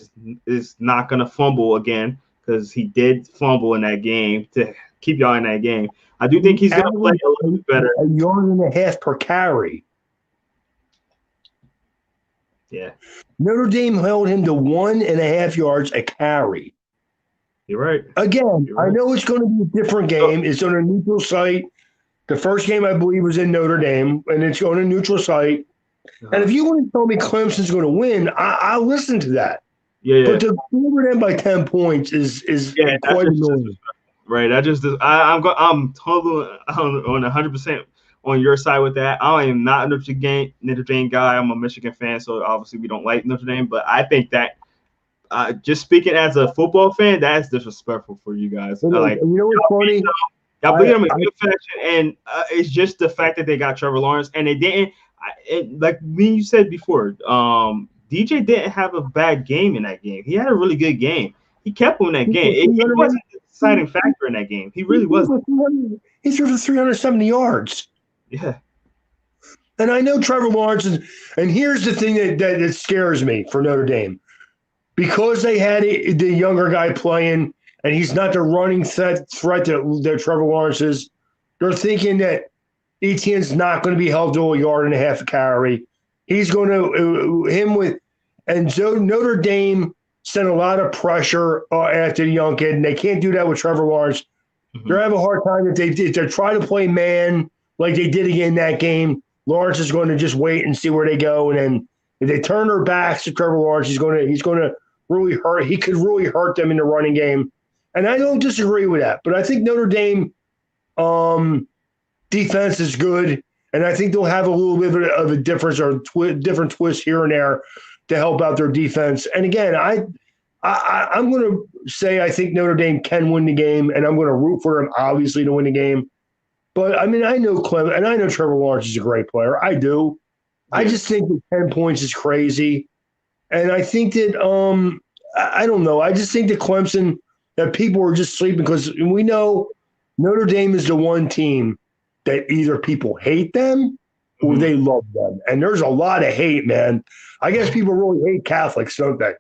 is not going to fumble again because he did fumble in that game to keep y'all in that game. I do think he's going to play a little bit better. 1.5 yards per carry. Yeah. Notre Dame held him to 1.5 yards a carry. You're right. Again, I know it's going to be a different game. It's on a neutral site. The first game, I believe, was in Notre Dame, and it's on a neutral site. And if you want to tell me Clemson's going to win, I'll listen to that. Yeah. But to over them by 10 points is quite annoying. Right. I'm totally on 100% on your side with that. I am not a Notre Dame guy. I'm a Michigan fan, so obviously we don't like Notre Dame. But I think that just speaking as a football fan, that's disrespectful for you guys. Like, you know what's funny? I believe them in good fashion, and it's just the fact that they got Trevor Lawrence, and they didn't. Like you said before, DJ didn't have a bad game in that game. He had a really good game. He kept him in that game. It wasn't the deciding factor in that game. He really wasn't. He threw for 370 yards. Yeah. And I know Trevor Lawrence and here's the thing that scares me for Notre Dame. Because they had the younger guy playing, and he's not the running threat that Trevor Lawrence is, they're thinking that Etienne's not going to be held to 1.5 yards a carry. He's going to and so Notre Dame sent a lot of pressure after the young kid, and they can't do that with Trevor Lawrence. Mm-hmm. They're having a hard time if they try to play man like they did again in that game. Lawrence is going to just wait and see where they go, and then if they turn their backs to Trevor Lawrence, he's going to really hurt. He could really hurt them in the running game, and I don't disagree with that. But I think Notre Dame defense is good, and I think they'll have a little bit of a difference or different twist here and there to help out their defense. And again, I'm going to say I think Notre Dame can win the game, and I'm going to root for them obviously to win the game. But I mean, I know Clem, and I know Trevor Lawrence is a great player. I do. I Yeah. just think that 10 points is crazy. And I think that I don't know. I just think that Clemson, that people are just sleeping because we know Notre Dame is the one team that either people hate them or Mhm. they love them. And there's a lot of hate, man. I guess people really hate Catholics, don't they?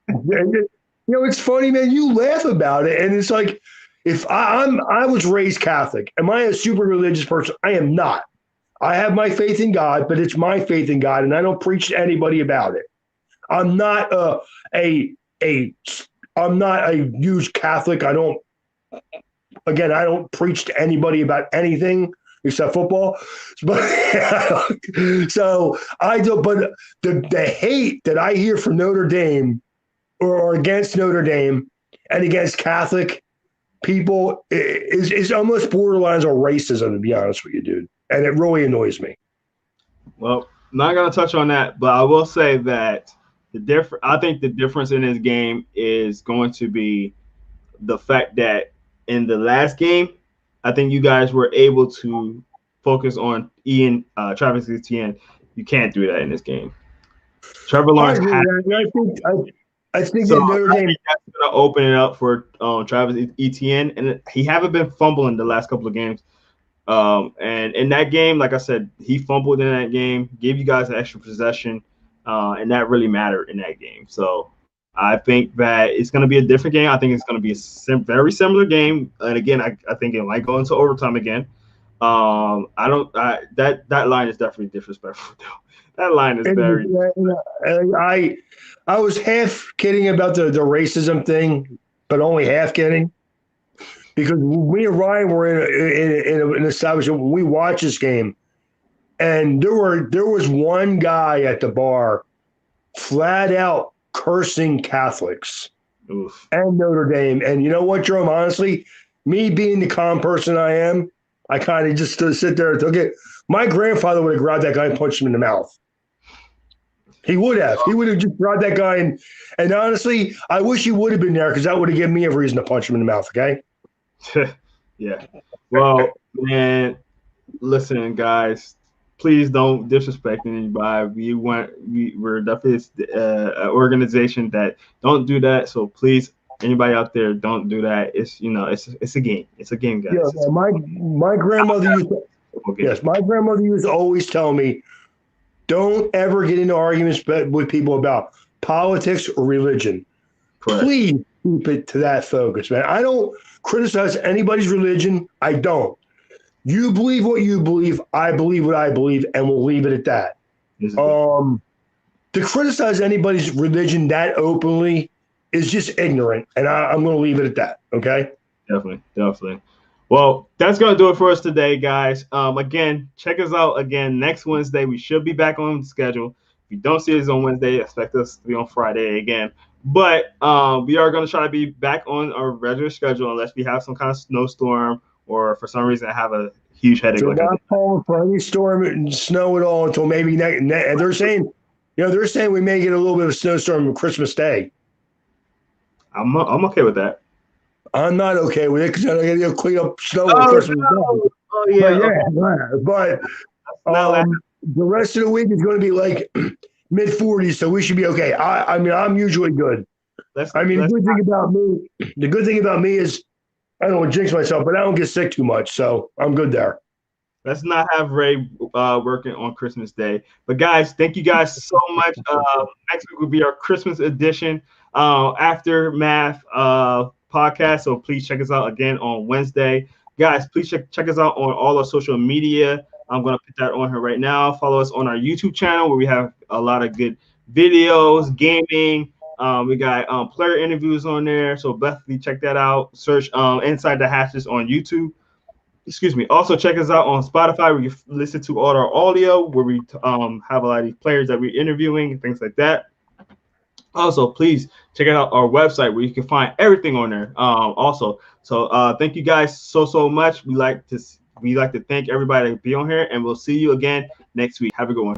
And it's funny, man. You laugh about it, and it's like if I was raised Catholic. Am I a super religious person? I am not. I have my faith in God, but it's my faith in God, and I don't preach to anybody about it. I'm not a a I'm not a huge Catholic. I don't preach to anybody about anything except football. But so I do. But the hate that I hear from Notre Dame or against Notre Dame and against Catholic people is almost borderlines on racism, to be honest with you, dude. And it really annoys me. Well, not gonna touch on that, but I will say that I think the difference in this game is going to be the fact that in the last game, I think you guys were able to focus on Travis Etienne. You can't do that in this game. Trevor I Lawrence agree has. with that. And I think So that Notre I Dame. think that's going to open it up for Travis Etienne, and he haven't been fumbling the last couple of games. And in that game, like I said, he fumbled in that game, gave you guys an extra possession, and that really mattered in that game. So I think that it's going to be a different game. I think it's going to be a very similar game. And again, I think it might go into overtime again. I don't. That line is definitely disrespectful. That line is very. I was half kidding about the racism thing, but only half kidding because me and Ryan were in an establishment when we watched this game, and there was one guy at the bar flat out cursing Catholics Oof. and Notre Dame. And you know what, Jerome? Honestly, me being the calm person I am, I kind of just sit there and took it. My grandfather would have grabbed that guy and punched him in the mouth. He would have. He would have just grabbed that guy and honestly, I wish he would have been there because that would have given me a reason to punch him in the mouth. Okay. Yeah. Well, man, listen, guys, please don't disrespect anybody. We're definitely an organization that don't do that. So please, anybody out there, don't do that. It's a game. It's a game, Yeah. guys. My grandmother used to, yes, my grandmother used to always tell me, don't ever get into arguments with people about politics or religion. Correct. Please keep it to that focus, man. I don't criticize anybody's religion. I don't. You believe what you believe. I believe what I believe, and we'll leave it at that. To criticize anybody's religion that openly is just ignorant, and I'm going to leave it at that. Okay. Definitely. Well, that's gonna do it for us today, guys. Again, check us out again next Wednesday. We should be back on schedule. If you don't see us on Wednesday, expect us to be on Friday again. But we are gonna try to be back on our regular schedule unless we have some kind of snowstorm or for some reason have a huge headache. So not calling for any storm and snow at all until maybe they're saying, they're saying we may get a little bit of snowstorm on Christmas Day. I'm okay with that. I'm not okay with it because I got to clean up snow on Christmas Day. Oh yeah. But the rest of the week is going to be like mid 40s, so we should be okay. I mean, I'm usually good. The good thing about me is I don't jinx myself, but I don't get sick too much, so I'm good there. Let's not have Ray working on Christmas Day. But guys, thank you guys so much. Next week will be our Christmas edition aftermath podcast. So please check us out again on Wednesday. Guys, please check us out on all our social media. I'm going to put that on here right now. Follow us on our YouTube channel where we have a lot of good videos, gaming. We got player interviews on there. So definitely check that out. Search Inside the Hatches on YouTube. Excuse me. Also, check us out on Spotify where you listen to all our audio, where we have a lot of these players that we're interviewing and things like that. Also, please check out our website where you can find everything on there. So thank you guys so much. We like to thank everybody to be on here, and we'll see you again next week. Have a good one.